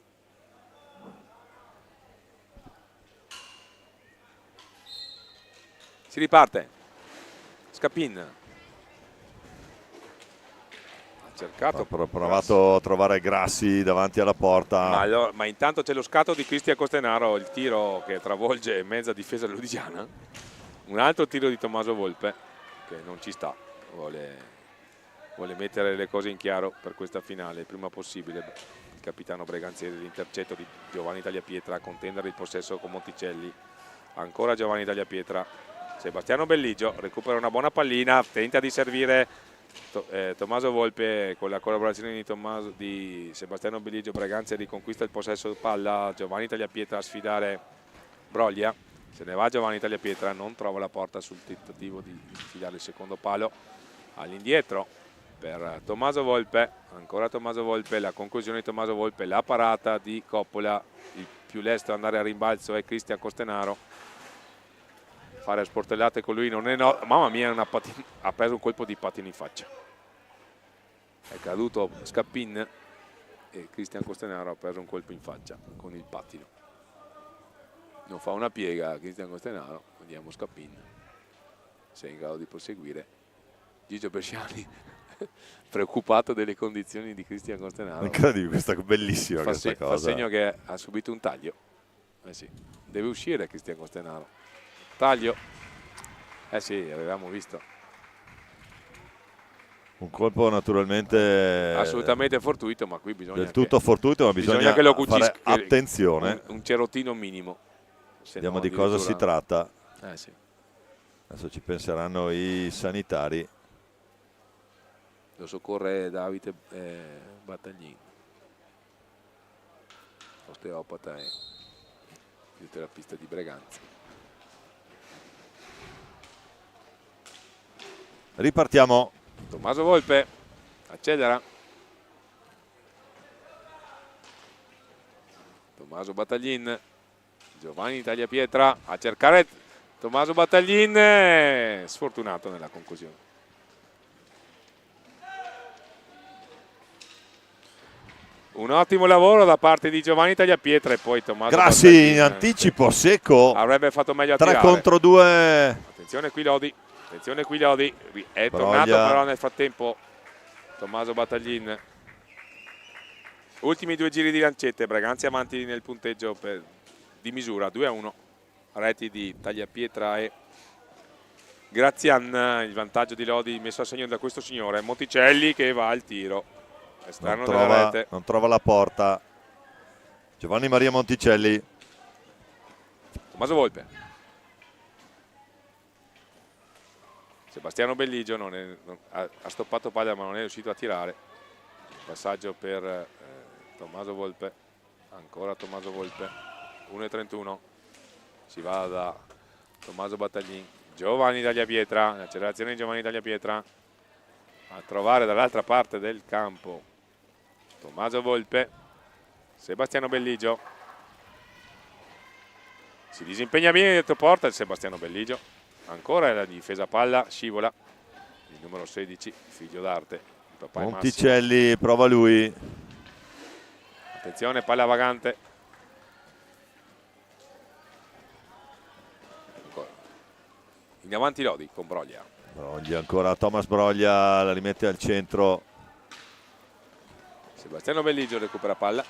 Si riparte. Scapin ha cercato, Ha provato a trovare Grassi davanti alla porta. ma intanto c'è lo scatto di Cristian Costenaro, il tiro che travolge mezza difesa lodigiana. Un altro tiro di Tommaso Volpe che non ci sta, vuole mettere le cose in chiaro per questa finale il prima possibile. Il capitano Breganzieri, l'intercetto di Giovanni Tagliapietra a contendere il possesso con Monticelli. Ancora Giovanni Tagliapietra. Sebastiano Belligio recupera una buona pallina, tenta di servire Tommaso Volpe con la collaborazione di Sebastiano Belligio. Breganzieri riconquista il possesso palla. Giovanni Tagliapietra a sfidare Broglia. Se ne va Giovanni Tagliapietra, non trova la porta sul tentativo di infilare il secondo palo. All'indietro per Tommaso Volpe, ancora Tommaso Volpe, la conclusione di Tommaso Volpe, la parata di Coppola, il più lesto ad andare a rimbalzo è Cristian Costenaro. Fare sportellate con lui non è no, mamma mia, ha preso un colpo di pattino in faccia. È caduto Scapin e Cristian Costenaro ha preso un colpo in faccia con il pattino. Non fa una piega Cristian Costenaro, vediamo Scapin se è in grado di proseguire. Gigio Bresciani preoccupato delle condizioni di Cristian Costenaro. Incredibile, questa bellissima questa cosa. Fa segno che ha subito un taglio. Sì, deve uscire Cristian Costenaro. Taglio. Sì, avevamo visto. Un colpo naturalmente assolutamente fortuito, ma qui bisogna del tutto fortuito, ma bisogna che lo fare attenzione. Un cerottino minimo. Vediamo di cosa si tratta. Sì. Adesso ci penseranno i sanitari. Lo soccorre Davide Battaglini, osteopata e fisioterapista di Breganza. Ripartiamo. Tommaso Volpe accelera. Tommaso Battaglin, Giovanni Tagliapietra a cercare Tommaso Battaglin, sfortunato nella conclusione. Un ottimo lavoro da parte di Giovanni Tagliapietra e poi Tommaso Grassi Battaglin, in anticipo secco. avrebbe fatto meglio a 3 tirare. contro 2. Attenzione qui Lodi, è tornato però nel frattempo Tommaso Battaglin. Ultimi 2 giri di lancette, Breganzi avanti nel punteggio di misura 2-1, reti di Tagliapietra e Grazian. Il vantaggio di Lodi messo a segno da questo signore Monticelli che va al tiro esterno della rete. Non trova la porta Giovanni Maria Monticelli. Tommaso Volpe, Sebastiano Belligio ha stoppato palla ma non è riuscito a tirare. Passaggio per Tommaso Volpe, ancora Tommaso Volpe, 1:31, si va da Tommaso Battaglin. Giovanni Tagliapietra, l'accelerazione di Giovanni Tagliapietra a trovare dall'altra parte del campo Tommaso Volpe. Sebastiano Belligio si disimpegna bene dietro porta il Sebastiano Belligio, ancora la difesa palla, scivola il numero 16, figlio d'arte, papà Monticelli prova lui. Attenzione, palla vagante. In avanti Lodi con Broglia. Ancora Thomas Broglia, la rimette al centro. Sebastiano Belligio recupera palla.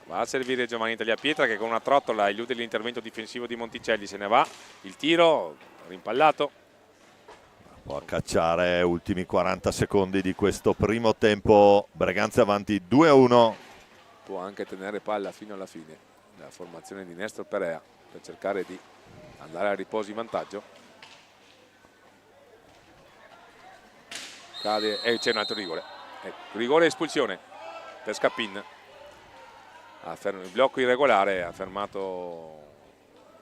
Va a servire Giovanni Tagliapietra che con una trottola elude l'intervento difensivo di Monticelli. Se ne va. Il tiro rimpallato. Può cacciare ultimi 40 secondi di questo primo tempo. Breganza avanti 2-1. Può anche tenere palla fino alla fine la formazione di Néstor Perea per cercare di andare a riposo in vantaggio. Cade e c'è un altro rigore. Rigore e espulsione per Scapin. Il blocco irregolare ha fermato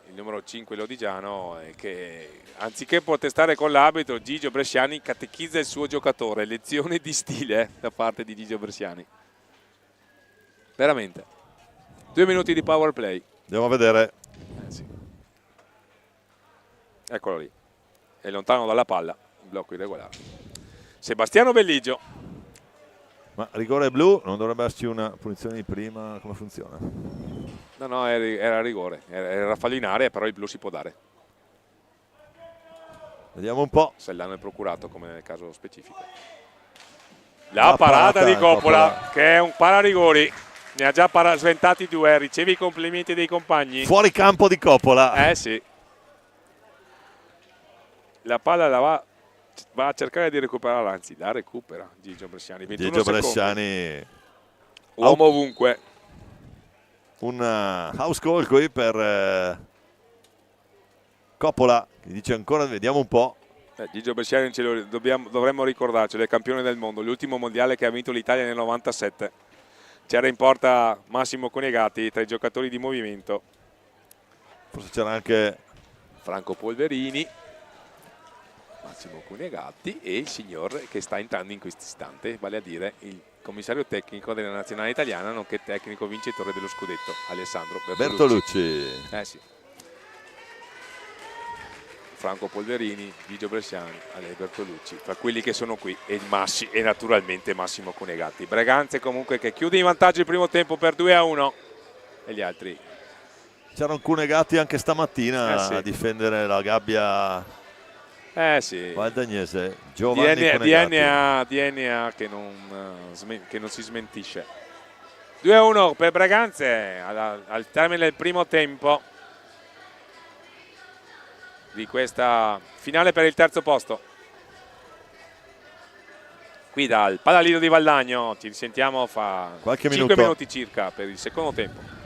il numero 5 lodigiano che anziché protestare con l'arbitro Gigio Bresciani catechizza il suo giocatore. Lezione di stile da parte di Gigio Bresciani. Veramente 2 minuti di power play. Andiamo a vedere. Sì. Eccolo lì. È lontano dalla palla, blocco irregolare. Sebastiano Belligio. Ma rigore blu, non dovrebbe esserci una punizione di prima? Come funziona? No, era rigore, era fallo in area, però il blu si può dare. Vediamo un po'. Se l'hanno procurato come caso specifico. La parata di Coppola, che è un pararigori. Ne ha già sventati 2, riceve i complimenti dei compagni. Fuori campo di Coppola. Sì. La palla va a cercare di recuperarla, anzi la recupera Gigio Bresciani. 21 Gigio secondi. Bresciani. Uomo ovunque. Un house call qui per Coppola, che dice ancora, vediamo un po'. Gigio Bresciani dovremmo ricordarcelo, è campione del mondo, l'ultimo mondiale che ha vinto l'Italia nel 97. C'era in porta Massimo Conegati tra i giocatori di movimento. Forse c'era anche Franco Polverini, Massimo Conegatti e il signor che sta entrando in questo istante, vale a dire il commissario tecnico della nazionale italiana, nonché tecnico vincitore dello scudetto, Alessandro Bertolucci. Sì. Franco Polverini, Gigio Bresciani, Ale Bertolucci, tra quelli che sono qui, e Massi e naturalmente Massimo Conegatti. Breganze comunque che chiude in vantaggio il primo tempo per 2-1 e gli altri. C'erano Cunegati anche stamattina sì. a difendere la gabbia sì. valdagnese. Giovanni DNA che non si smentisce. 2-1 per Breganze al termine del primo tempo di questa finale per il terzo posto. Qui dal Palalino di Valdagno ci risentiamo fra 5 minuti circa per il secondo tempo.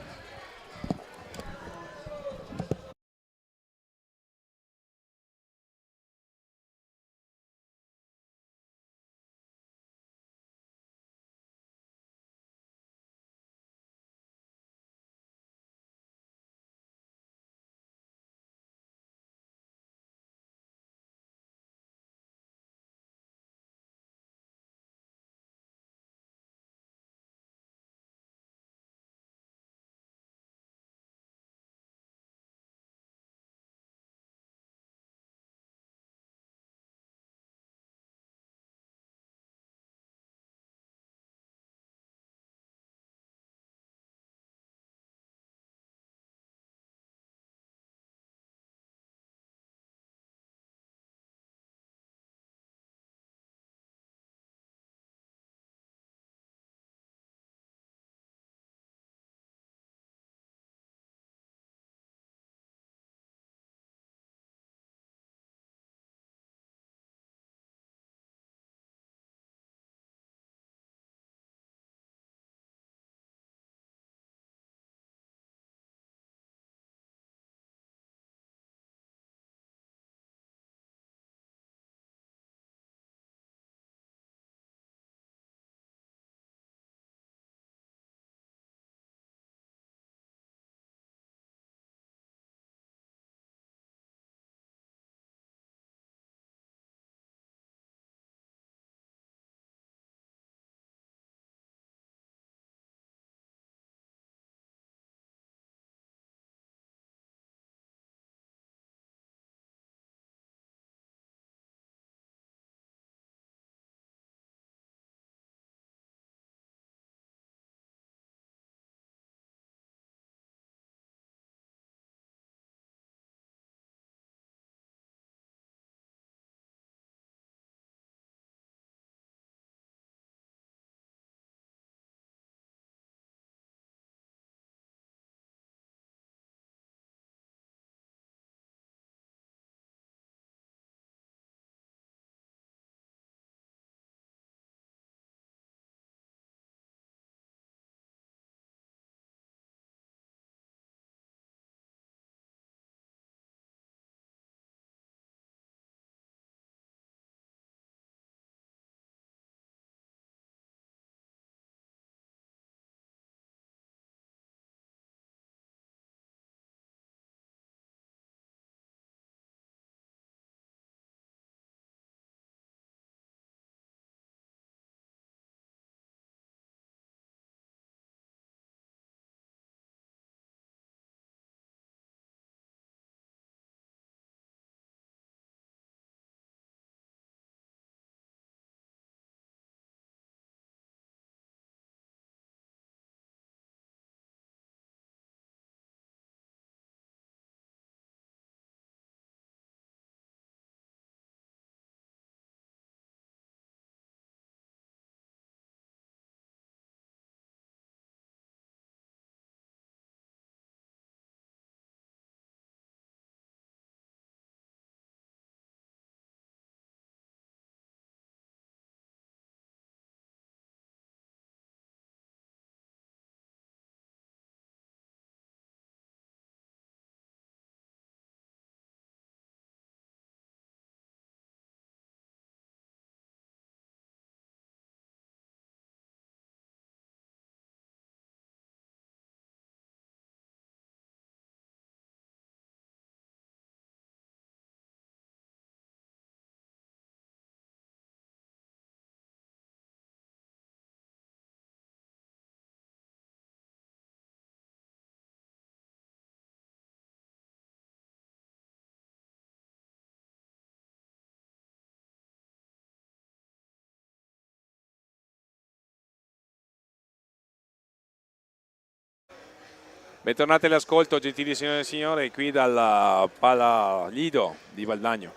Bentornati all'ascolto, gentili signore e signori, qui dalla Pala Lido di Valdagno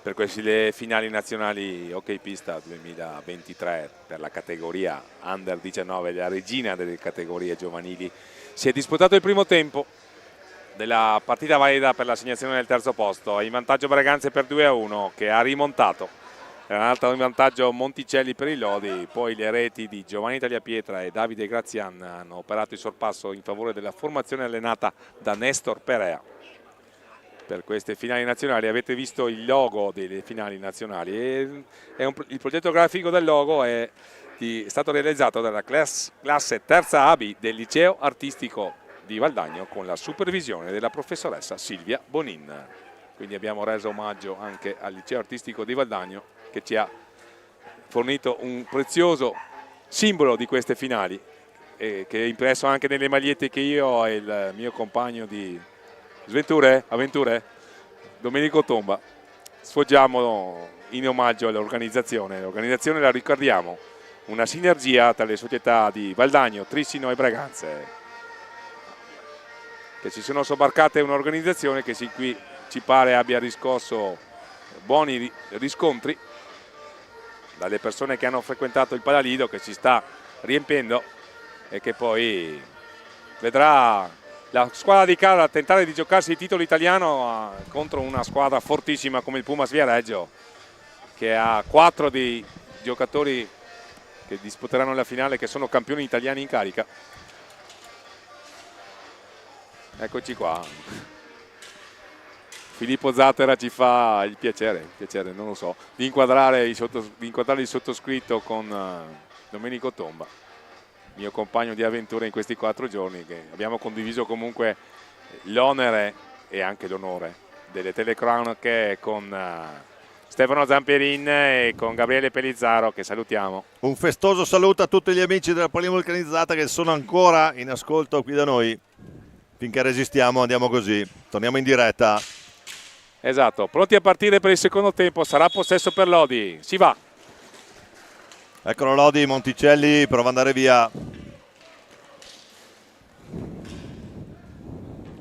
per queste finali nazionali hockey pista 2023 per la categoria Under 19, la regina delle categorie giovanili. Si è disputato il primo tempo della partita valida per l'assegnazione del terzo posto, in vantaggio Braganza per 2-1 che ha rimontato. Era un altro in vantaggio Monticelli per i Lodi, poi le reti di Giovanni Tagliapietra e Davide Grazian hanno operato il sorpasso in favore della formazione allenata da Nestor Perea. Per queste finali nazionali avete visto il logo delle finali nazionali e il progetto grafico del logo è stato realizzato dalla classe terza AB del liceo artistico di Valdagno con la supervisione della professoressa Silvia Bonin. Quindi abbiamo reso omaggio anche al liceo artistico di Valdagno che ci ha fornito un prezioso simbolo di queste finali che è impresso anche nelle magliette che io e il mio compagno di avventure, Domenico Tomba, sfoggiamo in omaggio all'organizzazione. L'organizzazione, la ricordiamo, una sinergia tra le società di Valdagno, Trissino e Braganze, che si sono sobbarcate un'organizzazione che qui ci pare abbia riscosso buoni riscontri dalle persone che hanno frequentato il Palalido, che si sta riempiendo e che poi vedrà la squadra di casa tentare di giocarsi il titolo italiano contro una squadra fortissima come il Pumas Viareggio, che ha 4 dei giocatori che disputeranno la finale che sono campioni italiani in carica. Eccoci qua. Filippo Zattera ci fa il piacere, non lo so, di inquadrare il sottoscritto con Domenico Tomba, mio compagno di avventure in questi 4 giorni, che abbiamo condiviso comunque l'onere e anche l'onore delle telecronache con Stefano Zampierin e con Gabriele Pellizzaro, che salutiamo. Un festoso saluto a tutti gli amici della Polimulcanizzata che sono ancora in ascolto qui da noi. Finché resistiamo andiamo così, torniamo in diretta. Esatto, pronti a partire per il secondo tempo, sarà possesso per Lodi, si va. Eccolo Lodi, Monticelli prova ad andare via.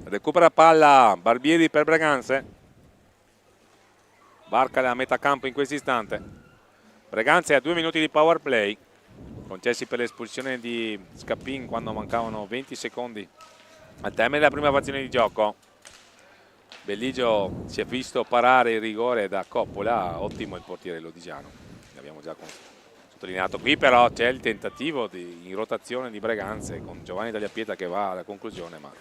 Recupera palla Barbieri per Braganze. Barcala a metà campo in questo istante. Braganze a 2 minuti di power play, concessi per l'espulsione di Scappin quando mancavano 20 secondi al termine della prima fazione di gioco. Belligio si è visto parare il rigore da Coppola, ottimo il portiere lodigiano, l'abbiamo già sottolineato qui, però c'è il tentativo in rotazione di Braganze con Giovanni Tagliapietra che va alla conclusione, ma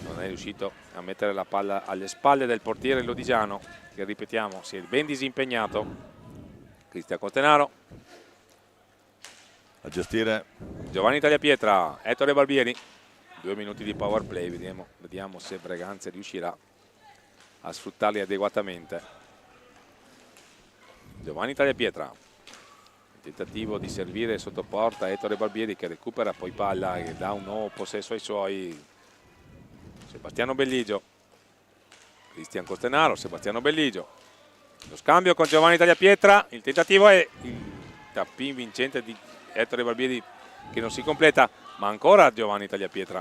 non è riuscito a mettere la palla alle spalle del portiere lodigiano, che ripetiamo si è ben disimpegnato. Cristian Costenaro a gestire Giovanni Tagliapietra, Ettore Barbieri, 2 minuti di power play, vediamo se Braganze riuscirà a sfruttarli adeguatamente. Giovanni Tagliapietra, tentativo di servire sotto porta, Ettore Barbieri che recupera poi palla e dà un nuovo possesso ai suoi. Sebastiano Belligio, Cristian Costenaro, Sebastiano Belligio, lo scambio con Giovanni Tagliapietra, il tentativo è il tappin vincente di Ettore Barbieri che non si completa, ma ancora Giovanni Tagliapietra,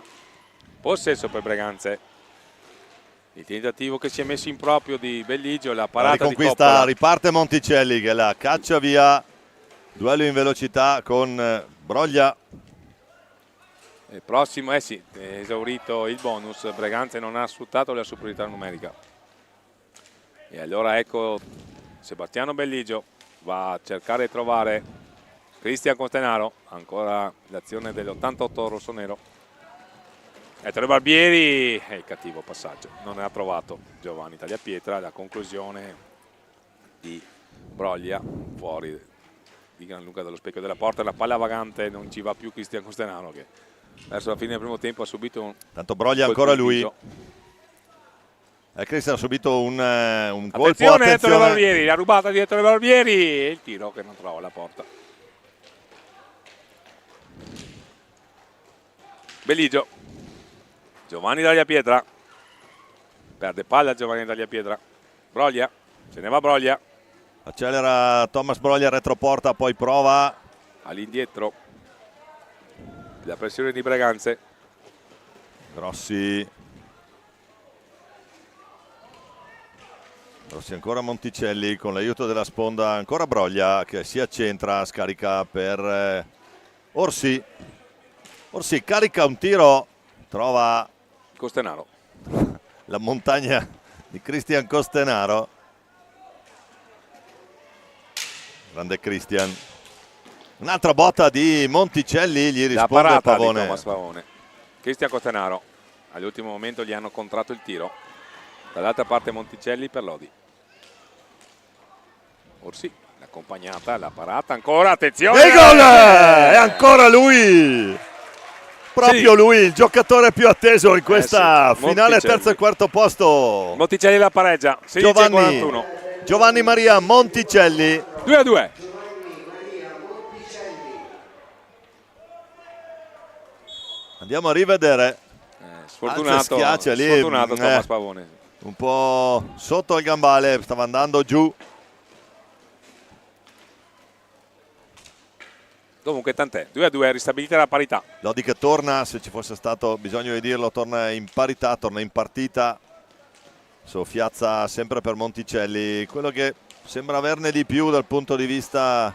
possesso per Braganze. Il tentativo che si è messo in proprio di Belligio, la parata di Coppola. Riparte Monticelli che la caccia via, duello in velocità con Broglia. Il prossimo, sì, è esaurito il bonus, Braganze non ha sfruttato la superiorità numerica. E allora ecco Sebastiano Belligio va a cercare di trovare Cristian Costenaro, ancora l'azione dell'88 rossonero. Ettore Barbieri è il cattivo passaggio, non ha trovato Giovanni Tagliapietra, la conclusione di Broglia fuori di gran lunga dallo specchio della porta, la palla vagante, non ci va più Cristian Costenaro che verso la fine del primo tempo ha subito un tanto Broglia ancora lui. Cristian ha subito un colpo. Attenzione Ettore Barbieri, la rubata di Ettore Barbieri e il tiro che non trova la porta. Belligio, Giovanni Tagliapietra, perde palla Giovanni Tagliapietra, Broglia, se ne va Broglia. Accelera Thomas Broglia, retroporta, poi prova. All'indietro, la pressione di Braganze. Grossi ancora Monticelli con l'aiuto della sponda, ancora Broglia che si accentra, scarica per Orsi. Orsi carica un tiro, trova Costenaro. la montagna di Cristian Costenaro. Grande Cristian. Un'altra botta di Monticelli, gli La risponde parata Pavone. di Thomas Pavone. Cristian Costenaro. All'ultimo momento gli hanno contratto il tiro. Dall'altra parte Monticelli per Lodi. Orsi, l'accompagnata, la parata, ancora, attenzione! E il gol! È ancora lui! Proprio Sì. lui, il giocatore più atteso in questa sì. finale, Monticelli. terzo e quarto posto. Monticelli la pareggia, 16-41. Giovanni Maria Monticelli. 2-2. Andiamo a rivedere. Sfortunato, Alza schiaccia lì, sfortunato Thomas Pavone. Un po' sotto il gambale, stava andando giù. Comunque tant'è, 2-2, ristabilita la parità. Lodi che torna, se ci fosse stato bisogno di dirlo, torna in parità, torna in partita. Soffiazza sempre per Monticelli, quello che sembra averne di più dal punto di vista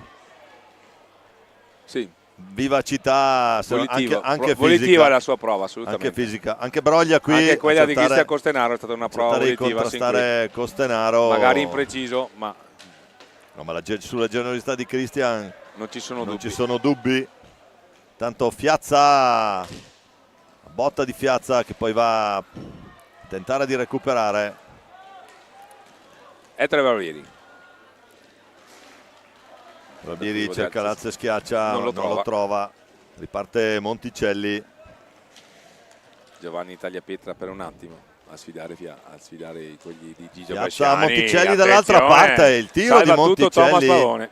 Sì, vivacità, anche volitiva fisica. la sua prova, assolutamente. Anche fisica, anche Broglia qui. Anche quella di Cristian Costenaro è stata una prova di volitiva. contrastare Costenaro. Magari impreciso, ma... No, ma sulla generosità di Cristian non ci sono dubbi. Tanto Fiazza, botta di Fiazza che poi va a tentare di recuperare. Ettore Barbieri. Barbieri cerca l'alza e schiaccia, non lo trova. Riparte Monticelli. Giovanni Tagliapietra per un attimo a sfidare quelli di Gigio Piazza Bresciani. Monticelli dall'altra parte, il tiro di Monticelli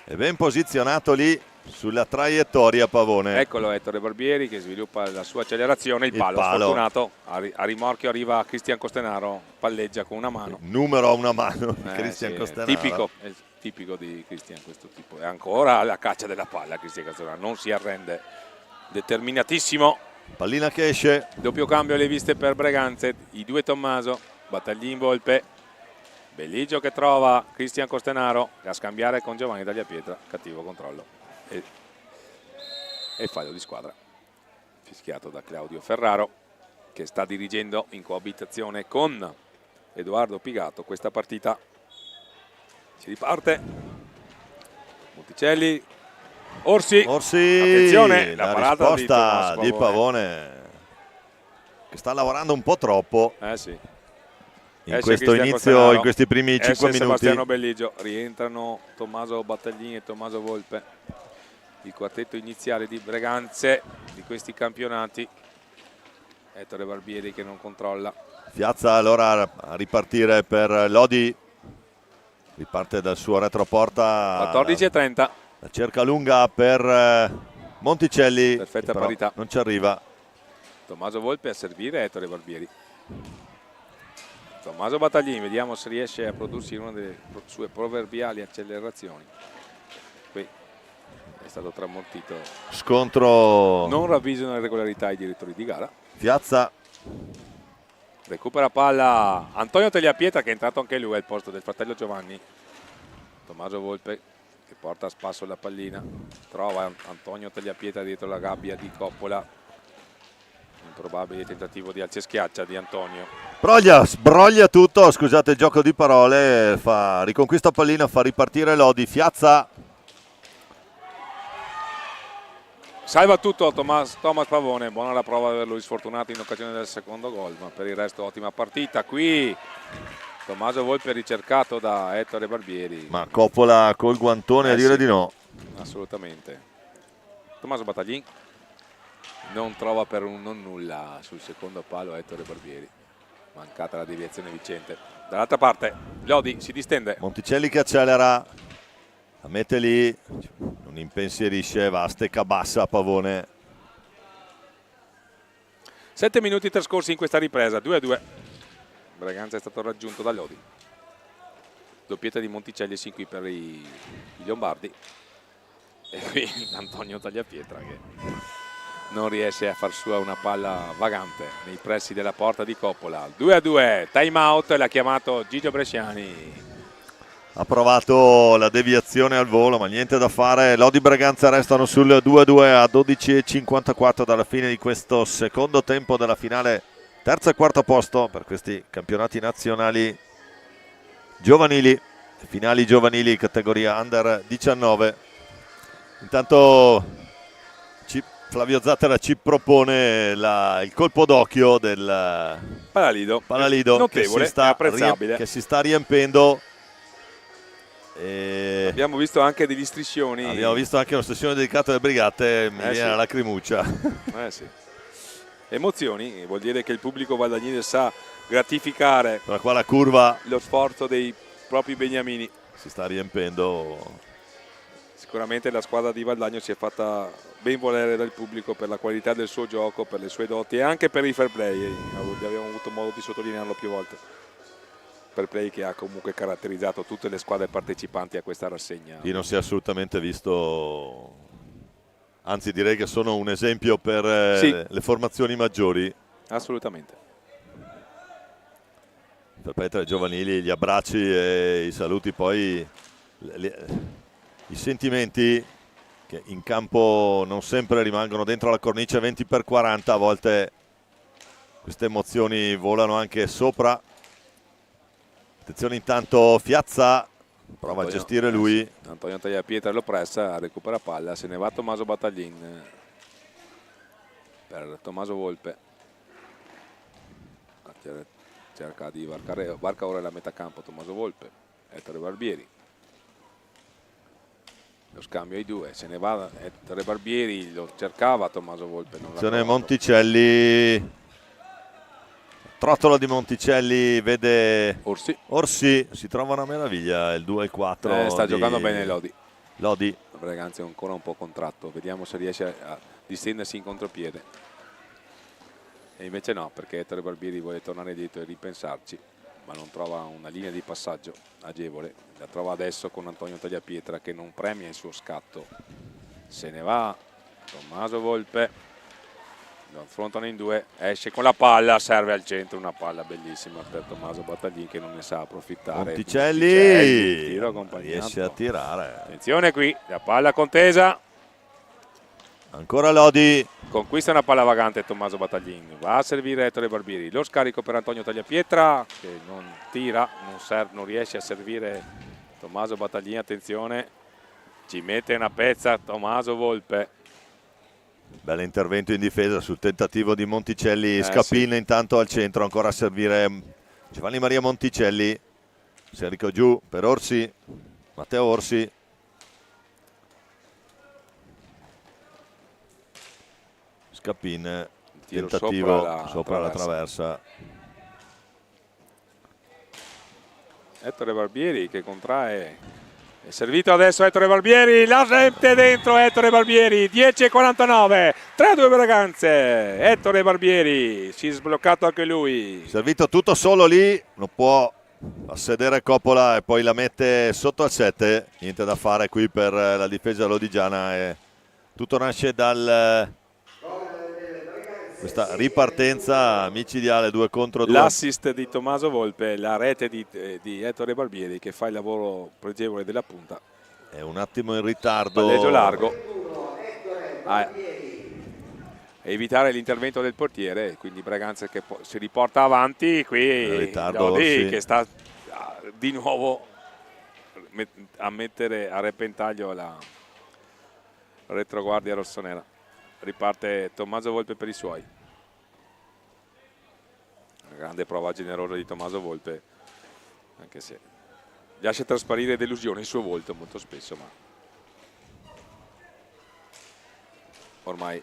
è ben posizionato lì sulla traiettoria Pavone. Eccolo Ettore Barbieri che sviluppa la sua accelerazione, il palo. Sfortunato, a rimorchio arriva Cristian Costenaro, palleggia con una mano. Numero a una mano Cristian Costenaro. È tipico di Cristian questo tipo. E ancora alla caccia della palla Cristian Costenaro, non si arrende, determinatissimo. Pallina che esce. Doppio cambio alle viste per Breganze, i due Tommaso, Battaglin Volpe, Belligio che trova Cristian Costenaro a scambiare con Giovanni Tagliapietra, cattivo controllo e fallo di squadra fischiato da Claudio Ferraro che sta dirigendo in coabitazione con Edoardo Pigato questa partita. Si riparte, Monticelli, Orsi, attenzione, la parata risposta di Pavone che sta lavorando un po' troppo sì. in questo inizio, in questi primi 5 minuti. Sebastiano Belligio, rientrano Tommaso Battaglini e Tommaso Volpe, il quartetto iniziale di Breganze di questi campionati. Ettore Barbieri che non controlla. Fiazza allora a ripartire per Lodi, riparte dal suo retroporta. 14:30. La cerca lunga per Monticelli. Perfetta parità. Non ci arriva. Tommaso Volpe a servire Ettore Barbieri. Tommaso Battaglini, vediamo se riesce a prodursi una delle sue proverbiali accelerazioni. Qui è stato tramortito. Scontro. Non ravvisano le regolarità i direttori di gara. Fiazza. Recupera palla Antonio Tagliapietra che è entrato anche lui al posto del fratello Giovanni. Tommaso Volpe che porta a spasso la pallina. Trova Antonio Tagliapietra dietro la gabbia di Coppola. Improbabile tentativo di alza e schiaccia di Antonio. Broglia sbroglia tutto, scusate il gioco di parole, riconquista pallina, fa ripartire Lodi. Fiazza. Salva tutto Thomas Pavone, buona la prova di averlo sfortunato in occasione del secondo gol, ma per il resto ottima partita. Qui Tommaso Volpe ricercato da Ettore Barbieri. Ma Coppola col guantone a dire sì, di no. Assolutamente. Tommaso Battaglin non trova per un non nulla sul secondo palo Ettore Barbieri. Mancata la deviazione vincente. Dall'altra parte Lodi si distende. Monticelli che accelera, la mette lì, non impensierisce, va a stecca bassa a Pavone. 7 minuti trascorsi in questa ripresa, 2-2. Breganza è stato raggiunto da Lodi. Doppietta di Monticelli sin qui per i Lombardi. E qui Antonio Tagliapietra che non riesce a far sua una palla vagante nei pressi della porta di Coppola. 2-2, time out, l'ha chiamato Gigio Bresciani. Ha provato la deviazione al volo, ma niente da fare. Lodi Braganza restano sul 2-2 a 12,54 dalla fine di questo secondo tempo della finale, terzo e quarto posto per questi campionati nazionali giovanili, finali giovanili categoria under 19. Intanto Flavio Zattera ci propone il colpo d'occhio del Palalido notevole, apprezzabile, che si sta riempendo. Abbiamo visto anche degli striscioni. Abbiamo visto anche una sessione dedicata alle brigate, mi viene la lacrimuccia. Sì. Emozioni, vuol dire che il pubblico valdagnese sa gratificare qua la curva, lo sforzo dei propri beniamini. Si sta riempendo. Sicuramente la squadra di Valdagno si è fatta ben volere dal pubblico per la qualità del suo gioco, per le sue doti e anche per il fair play. Abbiamo avuto modo di sottolinearlo più volte. Fair play che ha comunque caratterizzato tutte le squadre partecipanti a questa rassegna. Io non si è assolutamente visto, anzi direi che sono un esempio per le formazioni maggiori. Assolutamente. Per Petra giovanili, gli abbracci e i saluti, poi i sentimenti che in campo non sempre rimangono dentro la cornice 20x40, a volte queste emozioni volano anche sopra. Attenzione intanto Fiazza, prova a gestire lui. Antonio Tagliapietra lo pressa, recupera palla, se ne va Tommaso Battaglin per Tommaso Volpe. Cerca di varca ora la metà campo Tommaso Volpe, Ettore Barbieri. Lo scambio ai due, se ne va Ettore Barbieri, lo cercava Tommaso Volpe. Attenzione Monticelli. Trottola di Monticelli vede Orsi, si trova una meraviglia il 2-4. Sta giocando bene Lodi. Braganza è ancora un po' contratto, vediamo se riesce a distendersi in contropiede. E invece no, perché Ettore Barbieri vuole tornare dietro e ripensarci, ma non trova una linea di passaggio agevole. La trova adesso con Antonio Tagliapietra che non premia il suo scatto. Se ne va Tommaso Volpe. Lo affrontano in due, esce con la palla, serve al centro, una palla bellissima per Tommaso Battaglin che non ne sa approfittare. Monticelli tiro accompagnato, riesce a tirare. Attenzione qui, la palla contesa. Ancora Lodi. Conquista una palla vagante Tommaso Battaglin, va a servire Ettore Barbieri. Lo scarico per Antonio Tagliapietra che non tira, non riesce a servire Tommaso Battaglin. Attenzione, ci mette una pezza Tommaso Volpe. Bell'intervento in difesa sul tentativo di Monticelli. Scapin intanto al centro, ancora a servire Giovanni Maria Monticelli. Serico giù per Orsi, Matteo Orsi. Scapin, tentativo sopra la traversa. Ettore Barbieri che contrae. È servito adesso Ettore Barbieri, la mette dentro Ettore Barbieri, 10:49, 3-2 Braganze. Ettore Barbieri, si è sbloccato anche lui. Servito tutto solo lì, non può assedere Coppola e poi la mette sotto al 7. Niente da fare qui per la difesa lodigiana e tutto nasce da questa ripartenza micidiale 2 contro 2. L'assist di Tommaso Volpe, la rete di Ettore Barbieri che fa il lavoro pregevole della punta. È un attimo in ritardo. Palleggio largo. Evitare l'intervento del portiere, quindi Braganza che si riporta avanti. Qui Lodi che sta di nuovo a mettere a repentaglio la retroguardia rossonera. Riparte Tommaso Volpe per i suoi. Una grande prova generosa di Tommaso Volpe, anche se lascia trasparire delusione il suo volto molto spesso, ma ormai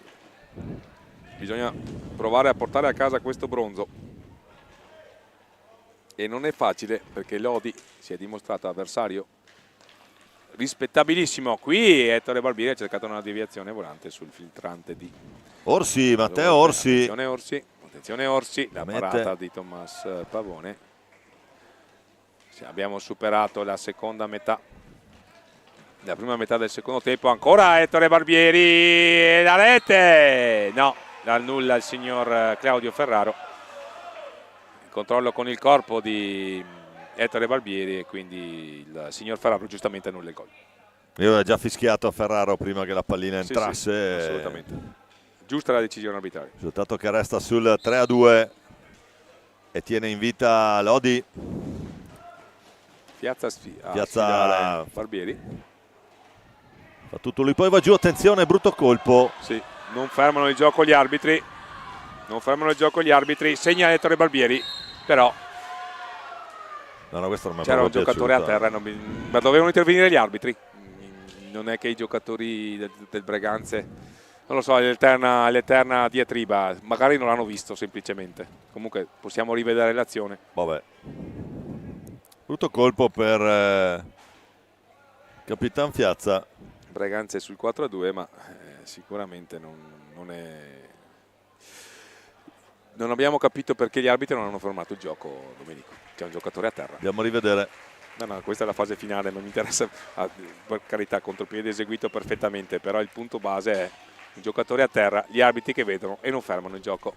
bisogna provare a portare a casa questo bronzo e non è facile perché Lodi si è dimostrato avversario rispettabilissimo. Qui Ettore Barbieri ha cercato una deviazione volante sul filtrante di Orsi, Matteo Orsi. Attenzione Orsi, la parata di Tommas Pavone. Abbiamo superato la seconda metà la prima metà del secondo tempo. Ancora Ettore Barbieri e la rete, no, annulla il signor Claudio Ferraro. Il controllo con il corpo di Ettore Barbieri e quindi il signor Ferraro giustamente annulla il gol. Io avevo già fischiato a Ferraro prima che la pallina entrasse. Sì, assolutamente. Giusta la decisione arbitrale. Risultato che resta sul 3-2 e tiene in vita Lodi. Piazza sfidare Barbieri. Fa tutto lui, poi va giù, attenzione, brutto colpo. Sì, non fermano il gioco gli arbitri. Non fermano il gioco gli arbitri. Segna Ettore Barbieri, però no, questo non mi è c'era un proprio giocatore piaciuta. a terra, ma dovevano intervenire gli arbitri. Non è che i giocatori del Breganze, non lo so, l'eterna diatriba, magari non l'hanno visto semplicemente. Comunque possiamo rivedere l'azione. Vabbè. Brutto colpo per Capitan Piazza. Breganze sul 4-2, ma sicuramente non è... Non abbiamo capito perché gli arbitri non hanno fermato il gioco, Domenico. C'è un giocatore a terra. Andiamo a rivedere. No, questa è la fase finale, non mi interessa, per carità, contropiede eseguito perfettamente, però il punto base è un giocatore a terra, gli arbitri che vedono e non fermano il gioco.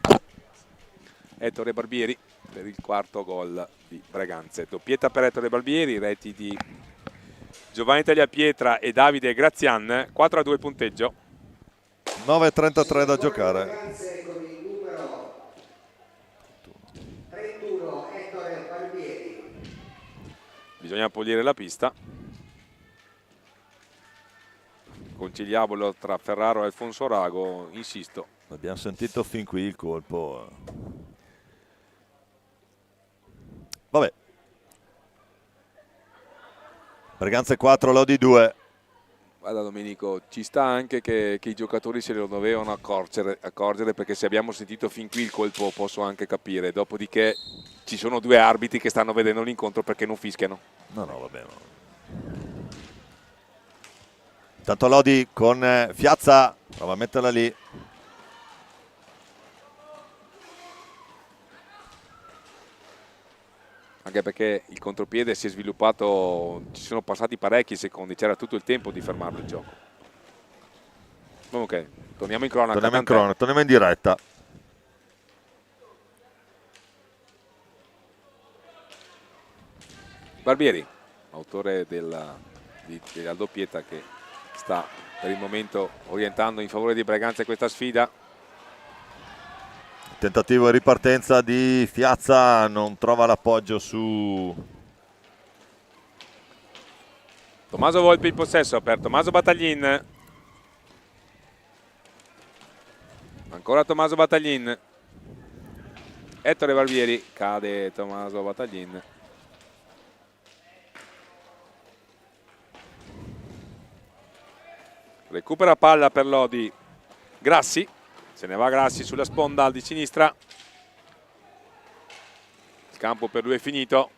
Ettore Barbieri per il quarto gol di Breganze. Doppietta per Ettore Barbieri, reti di Giovanni Tagliapietra e Davide Grazian, 4-2 punteggio. 9:33 da giocare. Bisogna pulire la pista. Conciliabolo tra Ferraro e Alfonso Rago, insisto. Abbiamo sentito fin qui il colpo. Vabbè. Breganze 4, Lodi 2. Guarda Domenico, ci sta anche che i giocatori se lo dovevano accorgere, perché se abbiamo sentito fin qui il colpo posso anche capire, dopodiché ci sono due arbitri che stanno vedendo l'incontro perché non fischiano. No, vabbè. No. Intanto Lodi con Piazza, prova a metterla lì. Anche perché il contropiede si è sviluppato, ci sono passati parecchi secondi, c'era tutto il tempo di fermarlo il gioco. Comunque, torniamo in cronaca. Torniamo in diretta. Barbieri, autore della doppietta, che sta per il momento orientando in favore di Breganze questa sfida. Tentativo di ripartenza di Piazza, non trova l'appoggio su Tommaso Volpi in possesso per Tommaso Battaglin. Ancora Tommaso Battaglin. Ettore Barbieri, cade Tommaso Battaglin. Recupera palla per Lodi. Grassi. Se ne va Grassi sulla sponda di sinistra. Il campo per lui è finito.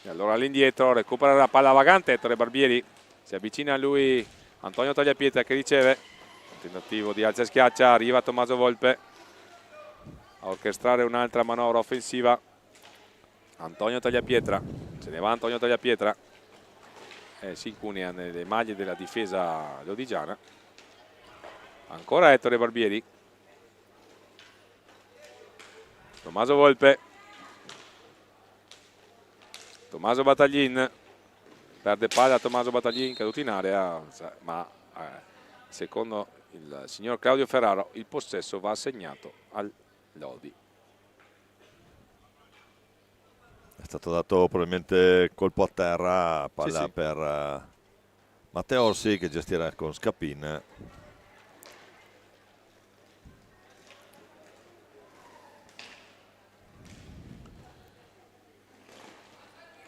E allora all'indietro recupera la palla vagante Ettore Barbieri. Si avvicina a lui Antonio Tagliapietra che riceve. Tentativo di alza e schiaccia. Arriva Tommaso Volpe a orchestrare un'altra manovra offensiva. Antonio Tagliapietra. Se ne va Antonio Tagliapietra. Si incunea nelle maglie della difesa lodigiana. Ancora Ettore Barbieri. Tommaso Volpe. Tommaso Battaglin. Perde palla Tommaso Battaglin, caduto in area, ma secondo il signor Claudio Ferraro il possesso va assegnato al Lodi. È stato dato probabilmente colpo a terra, palla sì. per Matteo Orsi che gestirà con Scapin.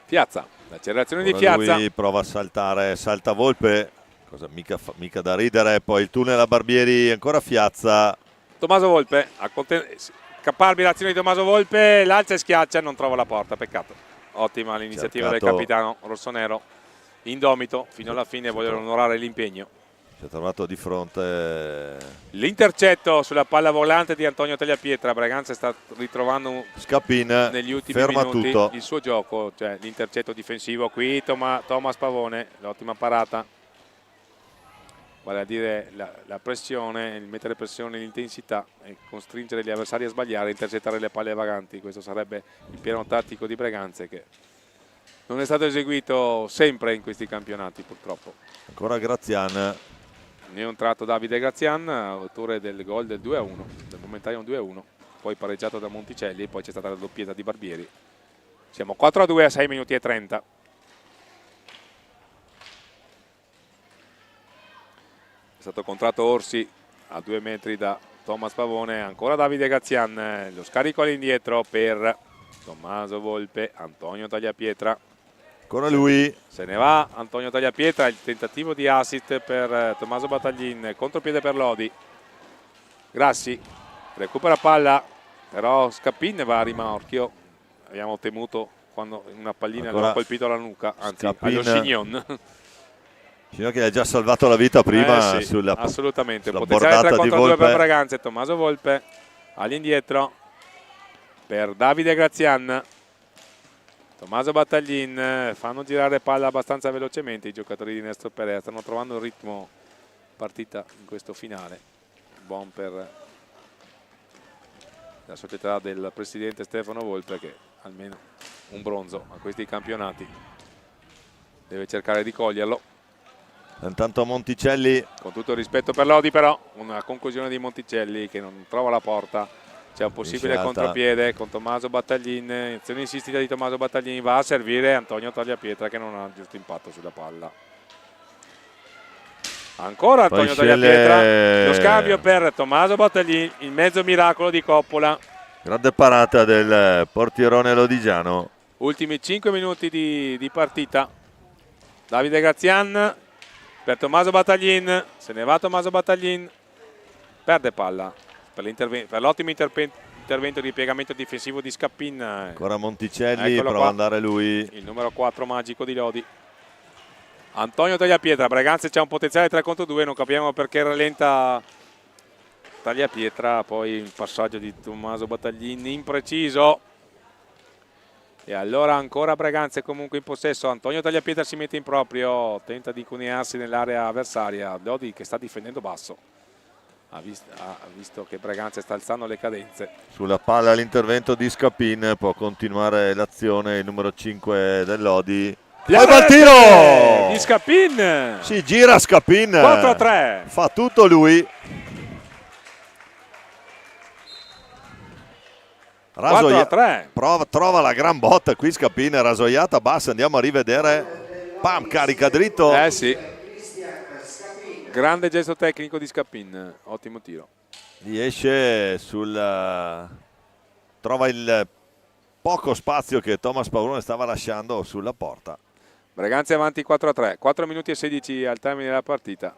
Piazza, l'accelerazione di Piazza. Lui prova a saltare, salta Volpe, cosa mica da ridere, poi il tunnel a Barbieri, ancora Piazza. Tommaso Volpe, caparbia l'azione di Tommaso Volpe, l'alza e schiaccia, non trova la porta, peccato. Ottima l'iniziativa del capitano rossonero, indomito, fino alla fine vogliono onorare l'impegno. Si è trovato di fronte l'intercetto sulla palla volante di Antonio Tagliapietra. Breganze sta ritrovando Scapin, negli ultimi ferma minuti tutto. il suo gioco, cioè l'intercetto difensivo. Qui Thomas Pavone, l'ottima parata vale a dire la pressione, il mettere pressione, l'intensità e costringere gli avversari a sbagliare, intercettare le palle vaganti. Questo sarebbe il piano tattico di Breganze, che non è stato eseguito sempre in questi campionati, purtroppo. Ancora Grazian. Ne è un tratto Davide Grazian, autore del gol del 2-1, del momentaneo 2-1, poi pareggiato da Monticelli e poi c'è stata la doppietta di Barbieri. Siamo 4-2 a 6 minuti e 30. È stato contratto Orsi a 2 metri da Thomas Pavone, ancora Davide Grazian, lo scarico all'indietro per Tommaso Volpe, Antonio Tagliapietra. Ancora lui. Se ne va Antonio Tagliapietra, il tentativo di assist per Tommaso Battaglin, contropiede per Lodi. Grassi recupera palla, però Scappin va a rimorchio. Abbiamo temuto quando una pallina Ancora l'ha colpito alla nuca, anzi Scappin, allo Chignon. Fino che gli ha già salvato la vita prima Sì, sulla, assolutamente. sulla Potenziale 3 bordata di contro 2 per Volpe. Breganze. Tommaso Volpe all'indietro per Davide Grazian. Tommaso Battaglin, fanno girare palla abbastanza velocemente i giocatori di Nestro Perea, stanno trovando il ritmo partita in questo finale. Buon per la società del presidente Stefano Volpe, che almeno un bronzo a questi campionati deve cercare di coglierlo. Intanto Monticelli. Con tutto il rispetto per Lodi, però una conclusione di Monticelli che non trova la porta. C'è un possibile contropiede con Tommaso Battaglin, azione insistita di Tommaso Battaglin, va a servire Antonio Tagliapietra che non ha il giusto impatto sulla palla. Ancora Antonio Tagliapietra, lo scambio per Tommaso Battaglin, il mezzo miracolo di Coppola. Grande parata del portierone lodigiano. Ultimi 5 minuti di partita. Davide Grazian per Tommaso Battaglin, se ne va Tommaso Battaglin, perde palla. Per l'ottimo intervento di piegamento difensivo di Scappin. Ancora Monticelli, Eccolo prova qua, ad andare lui. il numero 4 magico di Lodi. Antonio Tagliapietra, Breganze c'è un potenziale 3 contro 2, non capiamo perché rallenta Tagliapietra, poi il passaggio di Tommaso Battaglin impreciso. E allora ancora Breganze comunque in possesso, Antonio Tagliapietra si mette in proprio, tenta di cunearsi nell'area avversaria, Lodi che sta difendendo basso. Ha visto che Breganze sta alzando le cadenze. Sulla palla l'intervento di Scappin, può continuare l'azione il numero 5 del Lodi. Poi va il tiro di Scappin. Si gira Scappin. 4-3. Fa tutto lui. 4-3. Trova la gran botta qui Scappin, rasoiata bassa, andiamo a rivedere. Pam, carica dritto. Sì. Grande gesto tecnico di Scappin, ottimo tiro. Riesce trova il poco spazio che Thomas Pavone stava lasciando sulla porta. Breganze avanti 4-3, 4 minuti e 16 al termine della partita.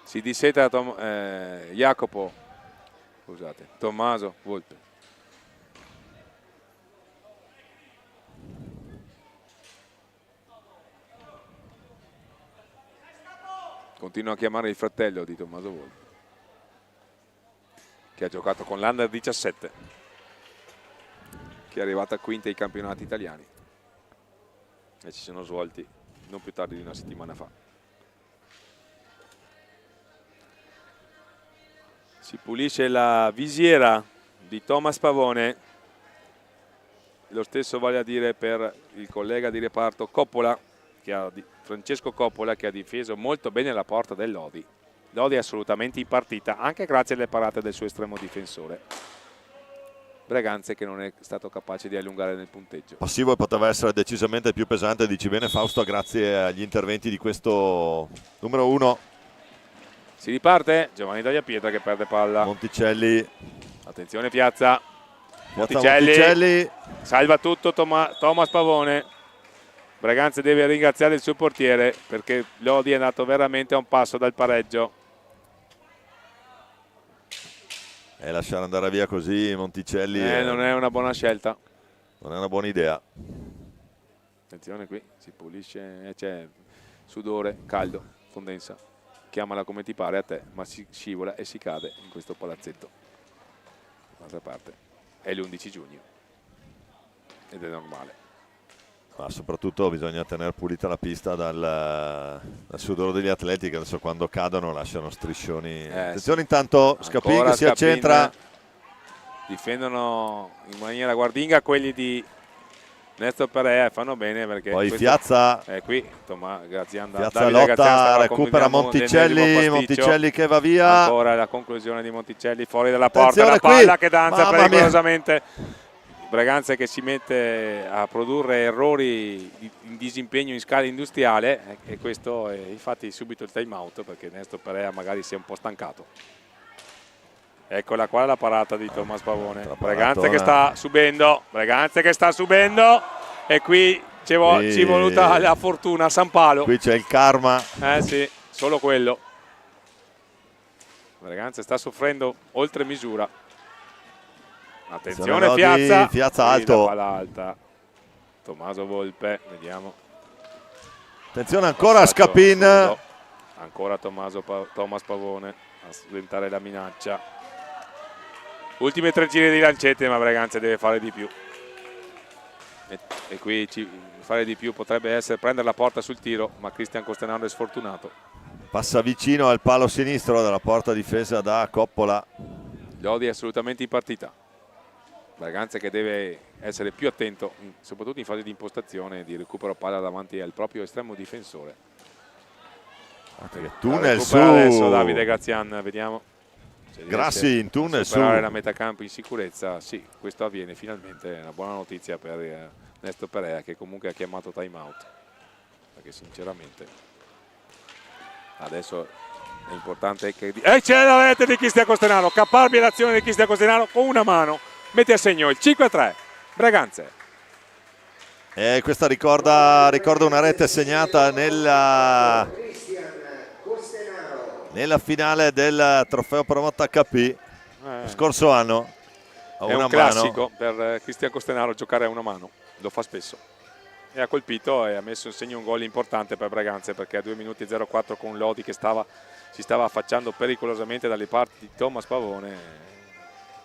Si disseta Jacopo, scusate, Tommaso Volpe. Continua a chiamare il fratello di Tommaso Volpe, che ha giocato con l'Under 17, che è arrivata quinta ai campionati italiani e ci sono svolti non più tardi di una settimana fa. Si pulisce la visiera di Thomas Pavone, lo stesso vale a dire per il collega di reparto Coppola, Francesco Coppola, che ha difeso molto bene la porta del Lodi. Lodi è assolutamente in partita, anche grazie alle parate del suo estremo difensore. Breganze che non è stato capace di allungare nel punteggio. Passivo e poteva essere decisamente più pesante, dici bene Fausto, grazie agli interventi di questo numero 1. Si riparte, Giovanni Tagliapietra che perde palla. Monticelli. Attenzione Piazza. Monticelli. Salva tutto Thomas Pavone. Breganze deve ringraziare il suo portiere perché Lodi è andato veramente a un passo dal pareggio. E lasciare andare via così Monticelli non è una buona scelta. Non è una buona idea. Attenzione qui, si pulisce, c'è sudore, caldo, fondenza. Chiamala come ti pare a te, ma si scivola e si cade in questo palazzetto. D'altra parte è l'11 giugno ed è normale. Ma soprattutto bisogna tenere pulita la pista dal sudore degli atleti, che adesso quando cadono lasciano striscioni. Attenzione, sì. intanto Scapin che si accentra. Difendono in maniera guardinga quelli di Nestor Perea e fanno bene, perché Poi Fiazza, qui Grazian, Fiazza lotta, recupera Monticelli che va via. Ancora la conclusione di Monticelli fuori dalla porta, la qui. palla che danza Mamma pericolosamente. Braganza che si mette a produrre errori in disimpegno in scala industriale, e questo è infatti subito il time out, perché Nestor Perea magari si è un po' stancato. Eccola qua la parata di Thomas Pavone. Braganza che sta subendo, e qui ci è voluta la fortuna a San Palo. Qui c'è il karma. Sì, solo quello. Braganza sta soffrendo oltre misura. Attenzione Fiazza alto. Palla alta. Tommaso Volpe, vediamo. Attenzione ancora a Scapin. Ancora Thomas Pavone a sventare la minaccia. Ultime 3 giri di lancette, ma Braganza deve fare di più. E qui fare di più potrebbe essere prendere la porta sul tiro, ma Cristian Costenaro è sfortunato. Passa vicino al palo sinistro della porta difesa da Coppola. Lodi è assolutamente in partita. Braganza che deve essere più attento, soprattutto in fase di impostazione, di recupero palla davanti al proprio estremo difensore. Tunnel su adesso Davide Grazian, vediamo. Grassi in tunnel su. La metacampo in sicurezza, sì, questo avviene finalmente, è una buona notizia per Nestor Perea, che comunque ha chiamato time out, perché sinceramente adesso è importante che... c'è la rete di Cristian Costenaro, caparbia l'azione di Cristian Costenaro con una mano, mette a segno il 5-3 Braganza. Questa ricorda una rete segnata nella finale del trofeo Promotta HP scorso anno. È un classico per Cristian Costenaro giocare a una mano, lo fa spesso. E ha colpito e ha messo in segno un gol importante per Braganza, perché a 2 minuti e 04 con Lodi che si stava affacciando pericolosamente dalle parti di Thomas Pavone.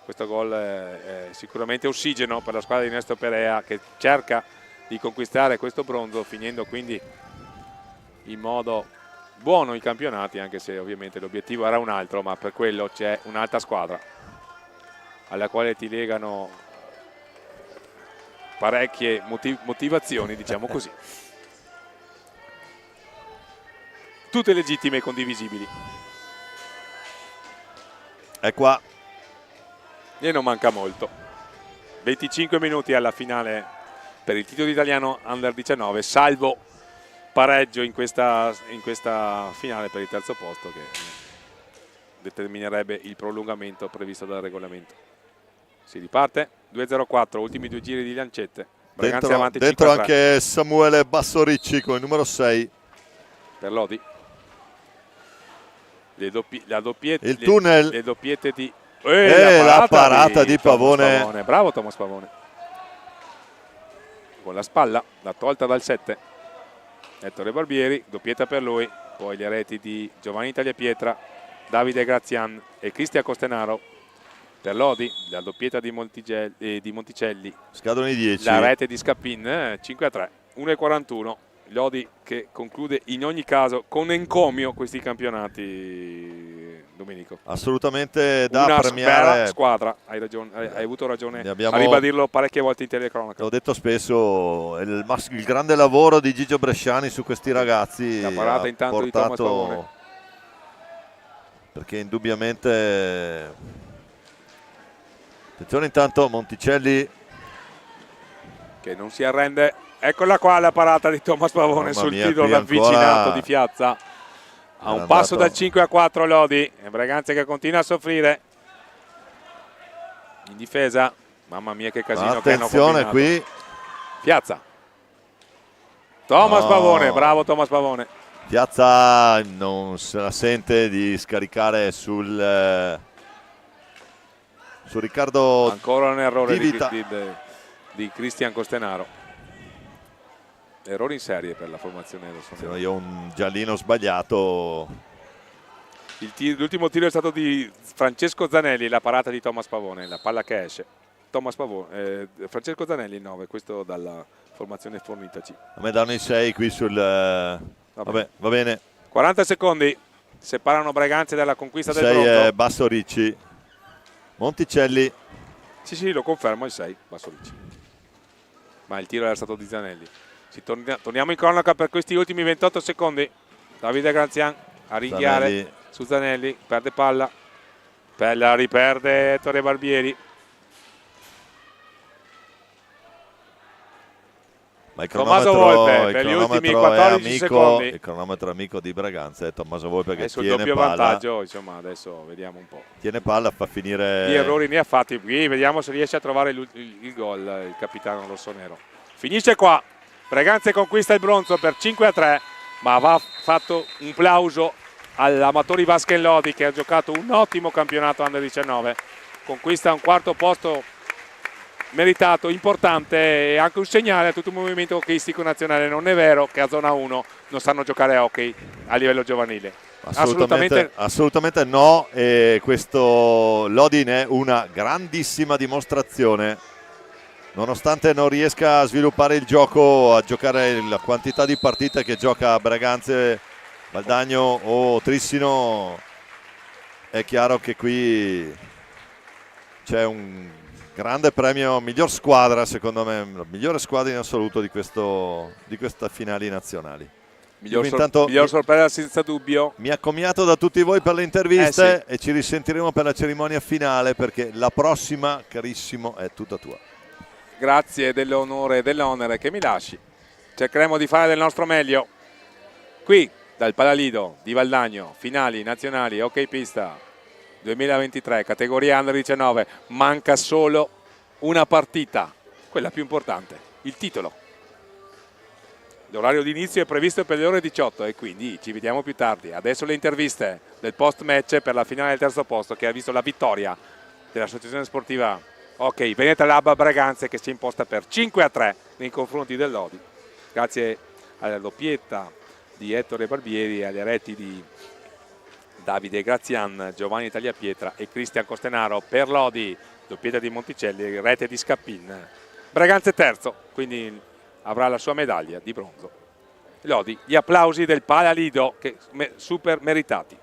Questo gol è sicuramente ossigeno per la squadra di Nestor Perea, che cerca di conquistare questo bronzo, finendo quindi in modo buono i campionati, anche se ovviamente l'obiettivo era un altro, ma per quello c'è un'altra squadra alla quale ti legano parecchie motivazioni, diciamo così. Tutte legittime e condivisibili. È qua. E non manca molto. 25 minuti alla finale per il titolo italiano Under 19, salvo pareggio in questa finale per il terzo posto, che determinerebbe il prolungamento previsto dal regolamento. Si riparte, 2-0-4, ultimi 2 giri di lancette. Braganza avanti 5-3. Dentro anche Samuele Bassoricci con il numero 6. Per Lodi. Le doppiette di... la parata di Pavone. Bravo Thomas Pavone. Con la spalla, la tolta dal 7. Ettore Barbieri, doppietta per lui. Poi le reti di Giovanni Tagliapietra, Davide Grazian e Cristian Costenaro. Per Lodi, la doppietta di Monticelli. Scadono i 10. La rete di Scapin, 5-3, 1-41. Lodi che conclude in ogni caso con encomio questi campionati, Domenico. Assolutamente da una premiare. Una squadra, hai avuto ragione a abbiamo, ribadirlo parecchie volte in telecronaca. L'ho detto spesso, il grande lavoro di Gigio Bresciani su questi ragazzi. La parata intanto portato, di Thomas Pavone. Perché indubbiamente... Attenzione intanto Monticelli. Che non si arrende. Eccola qua la parata di Thomas Pavone sul tiro ravvicinato di Fiazza. A un passo dal 5-4 Lodi. E Braganza che continua a soffrire. In difesa. Mamma mia che casino. Attenzione qui. Piazza. Thomas Pavone, bravo Thomas Pavone. Piazza non se la sente di scaricare sul Riccardo. Ancora un errore di Cristian Costenaro. Errori in serie per la formazione rossonera. Io un giallino sbagliato. L'ultimo tiro è stato di Francesco Zanelli, la parata di Thomas Pavone, la palla che esce. Thomas Pavone, Francesco Zanelli il 9, questo dalla formazione fornitaci. A me danno i 6 qui sul... Vabbè, va bene. 40 secondi separano Breganze dalla conquista del 6 bronzo. è Basso Ricci. Monticelli. Sì, lo confermo, il 6, Basso Ricci. Ma il tiro era stato di Zanelli. Torniamo in cronaca per questi ultimi 28 secondi. Davide Grazian a ringhiare Zanelli. Su Zanelli, perde palla. Pella riperde Ettore Barbieri. Ma il Tommaso cronometro, Volpe per gli ultimi è 14 amico, secondi. il cronometro amico di Braganza è Tommaso Volpe che Adesso il tiene doppio palla. vantaggio, insomma, adesso vediamo un po'. Tiene palla, fa finire... Gli errori ne ha fatti qui, vediamo se riesce a trovare il gol il capitano rossonero. Finisce qua, Breganze conquista il bronzo per 5-3, ma va fatto un plauso all'Amatori Vasken Lodi che ha giocato un ottimo campionato Under 19, conquista un quarto posto meritato, importante e anche un segnale a tutto il movimento hockeyistico nazionale. Non è vero che a zona 1 non sanno giocare a hockey a livello giovanile. Assolutamente no, e questo Lodi ne è una grandissima dimostrazione. Nonostante non riesca a sviluppare il gioco, a giocare la quantità di partite che gioca a Breganze, Valdagno o Trissino, è chiaro che qui c'è un grande premio, miglior squadra secondo me, la migliore squadra in assoluto di questa finali nazionali. Miglior sorpresa senza dubbio. Mi accomiato da tutti voi per le interviste e ci risentiremo per la cerimonia finale, perché la prossima, carissimo, è tutta tua. Grazie dell'onore e dell'onere che mi lasci. Cercheremo di fare del nostro meglio. Qui dal Palalido di Valdagno, finali nazionali hockey pista 2023, categoria Under 19, manca solo una partita, quella più importante, il titolo. L'orario di inizio è previsto per le ore 18 e quindi ci vediamo più tardi. Adesso le interviste del post match per la finale del terzo posto, che ha visto la vittoria dell'associazione sportiva hockey Veneta Lab Breganze, che si è imposta per 5-3 nei confronti del Lodi, grazie alla doppietta di Ettore Barbieri e alle reti di Davide Grazian, Giovanni Tagliapietra e Cristian Costenaro. Per Lodi, doppietta di Monticelli, rete di Scappin. Breganze terzo, quindi avrà la sua medaglia di bronzo. Lodi, gli applausi del Palalido, che super meritati.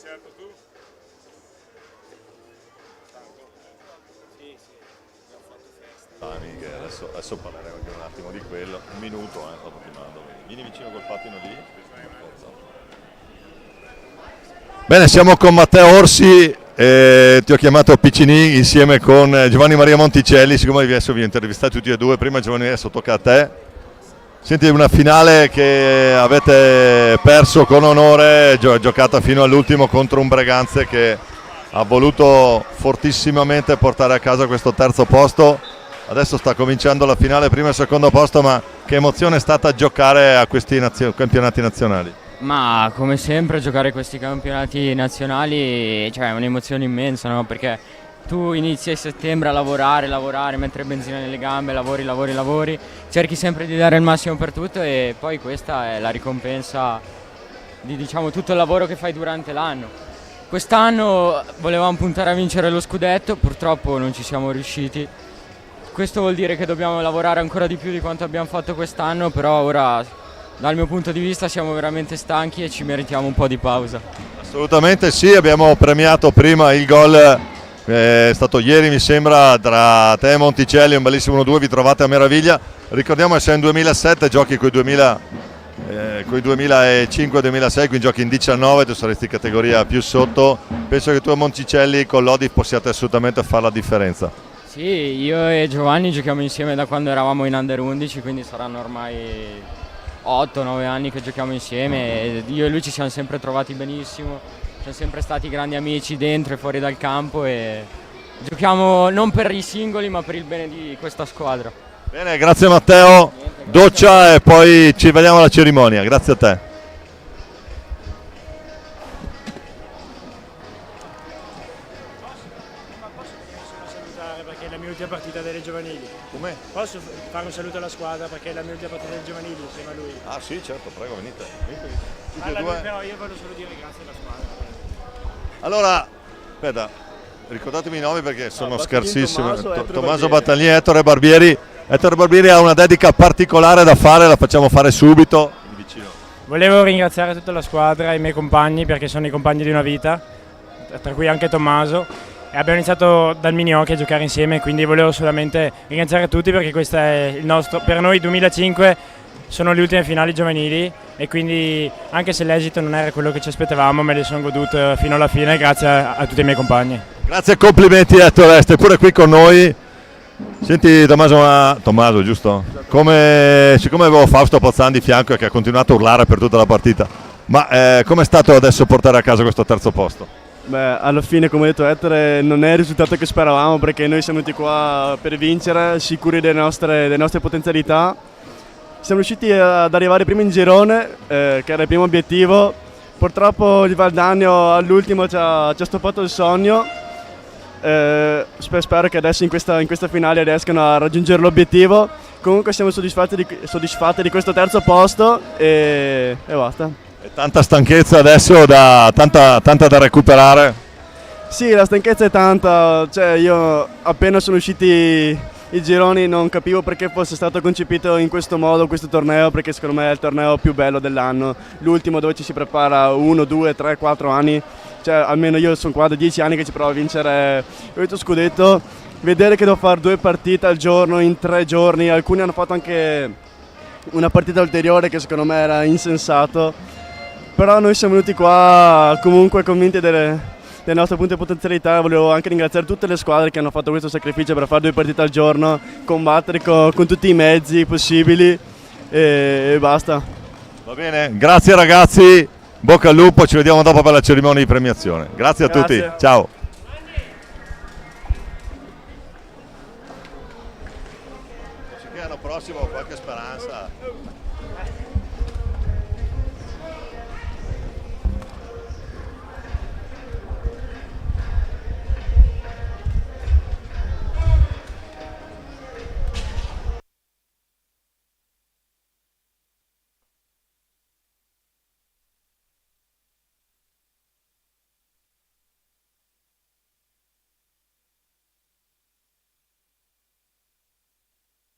Certo, tu? Sì, abbiamo fatto festa. Adesso parleremo anche un attimo di quello. Un minuto, dopo ti mando. Vieni vicino col pattino lì. Bene, siamo con Matteo Orsi, ti ho chiamato Piccini insieme con Giovanni Maria Monticelli, siccome adesso vi ho intervistato tutti e due, prima Giovanni adesso tocca a te. Senti, una finale che avete perso con onore, giocata fino all'ultimo contro un Breganze che ha voluto fortissimamente portare a casa questo terzo posto. Adesso sta cominciando la finale, primo e secondo posto, ma che emozione è stata giocare a questi campionati nazionali? Ma come sempre giocare questi campionati nazionali, cioè, è un'emozione immensa, no? Perché tu inizi a settembre a lavorare, mettere benzina nelle gambe, lavori, cerchi sempre di dare il massimo per tutto e poi questa è la ricompensa di, diciamo, tutto il lavoro che fai durante l'anno. Quest'anno volevamo puntare a vincere lo scudetto, purtroppo non ci siamo riusciti, questo vuol dire che dobbiamo lavorare ancora di più di quanto abbiamo fatto quest'anno, però ora dal mio punto di vista siamo veramente stanchi e ci meritiamo un po' di pausa. Assolutamente sì, abbiamo premiato prima il gol, è stato ieri mi sembra, tra te e Monticelli, un bellissimo 1-2, vi trovate a meraviglia. Ricordiamo che sei in 2007, giochi con i 2005-2006, quindi giochi in 19, tu saresti categoria più sotto. Penso che tu e Monticelli con l'Odi possiate assolutamente fare la differenza. Sì, io e Giovanni giochiamo insieme da quando eravamo in Under 11, quindi saranno ormai 8-9 anni che giochiamo insieme e io e lui ci siamo sempre trovati benissimo, siamo sempre stati grandi amici dentro e fuori dal campo e giochiamo non per i singoli ma per il bene di questa squadra. Bene, grazie Matteo, doccia e poi ci vediamo alla cerimonia, grazie a te. Perché è la mia ultima partita delle giovanili. Come? Posso fare un saluto alla squadra perché è la mia ultima partita delle giovanili insieme a lui? Ah sì, certo, prego, venite. Però io voglio solo dire grazie alla squadra. Allora, aspetta, ricordatemi i nomi perché sono scarsissimi. Tommaso Battaglini. Battaglini, Ettore Barbieri. Ettore Barbieri ha una dedica particolare da fare, la facciamo fare subito. Volevo ringraziare tutta la squadra e i miei compagni perché sono i compagni di una vita, tra cui anche Tommaso. E abbiamo iniziato dal mini hockey a giocare insieme, quindi volevo solamente ringraziare tutti perché questo è il nostro, per noi 2005 sono le ultime finali giovanili e quindi anche se l'esito non era quello che ci aspettavamo me le sono godute fino alla fine grazie a tutti i miei compagni. Grazie e complimenti Ettore, stai pure qui con noi. Senti Tommaso giusto? Siccome avevo Fausto Pozzan di fianco che ha continuato a urlare per tutta la partita, ma com'è stato adesso portare a casa questo terzo posto? Beh, alla fine, come ha detto Ettore, non è il risultato che speravamo perché noi siamo venuti qua per vincere, sicuri delle nostre potenzialità. Siamo riusciti ad arrivare prima in girone, che era il primo obiettivo. Purtroppo il Valdagno all'ultimo ci ha stoppato il sogno. Spero che adesso in questa finale riescano a raggiungere l'obiettivo. Comunque siamo soddisfatti di questo terzo posto e basta. E tanta stanchezza adesso, tanta da recuperare. Sì, la stanchezza è tanta, cioè io appena sono usciti i gironi non capivo perché fosse stato concepito in questo modo questo torneo, perché secondo me è il torneo più bello dell'anno, l'ultimo dove ci si prepara 1, 2, 3, 4 anni, cioè almeno io sono qua da 10 anni che ci provo a vincere questo scudetto, vedere che devo fare 2 partite al giorno in 3 giorni, alcuni hanno fatto anche una partita ulteriore che secondo me era insensato. Però noi siamo venuti qua comunque convinti delle nostre punte di potenzialità. Volevo anche ringraziare tutte le squadre che hanno fatto questo sacrificio per fare 2 partite al giorno, combattere con tutti i mezzi possibili e basta. Va bene, grazie ragazzi, bocca al lupo, ci vediamo dopo per la cerimonia di premiazione. Grazie a tutti, ciao. L'anno prossimo ho qualche speranza.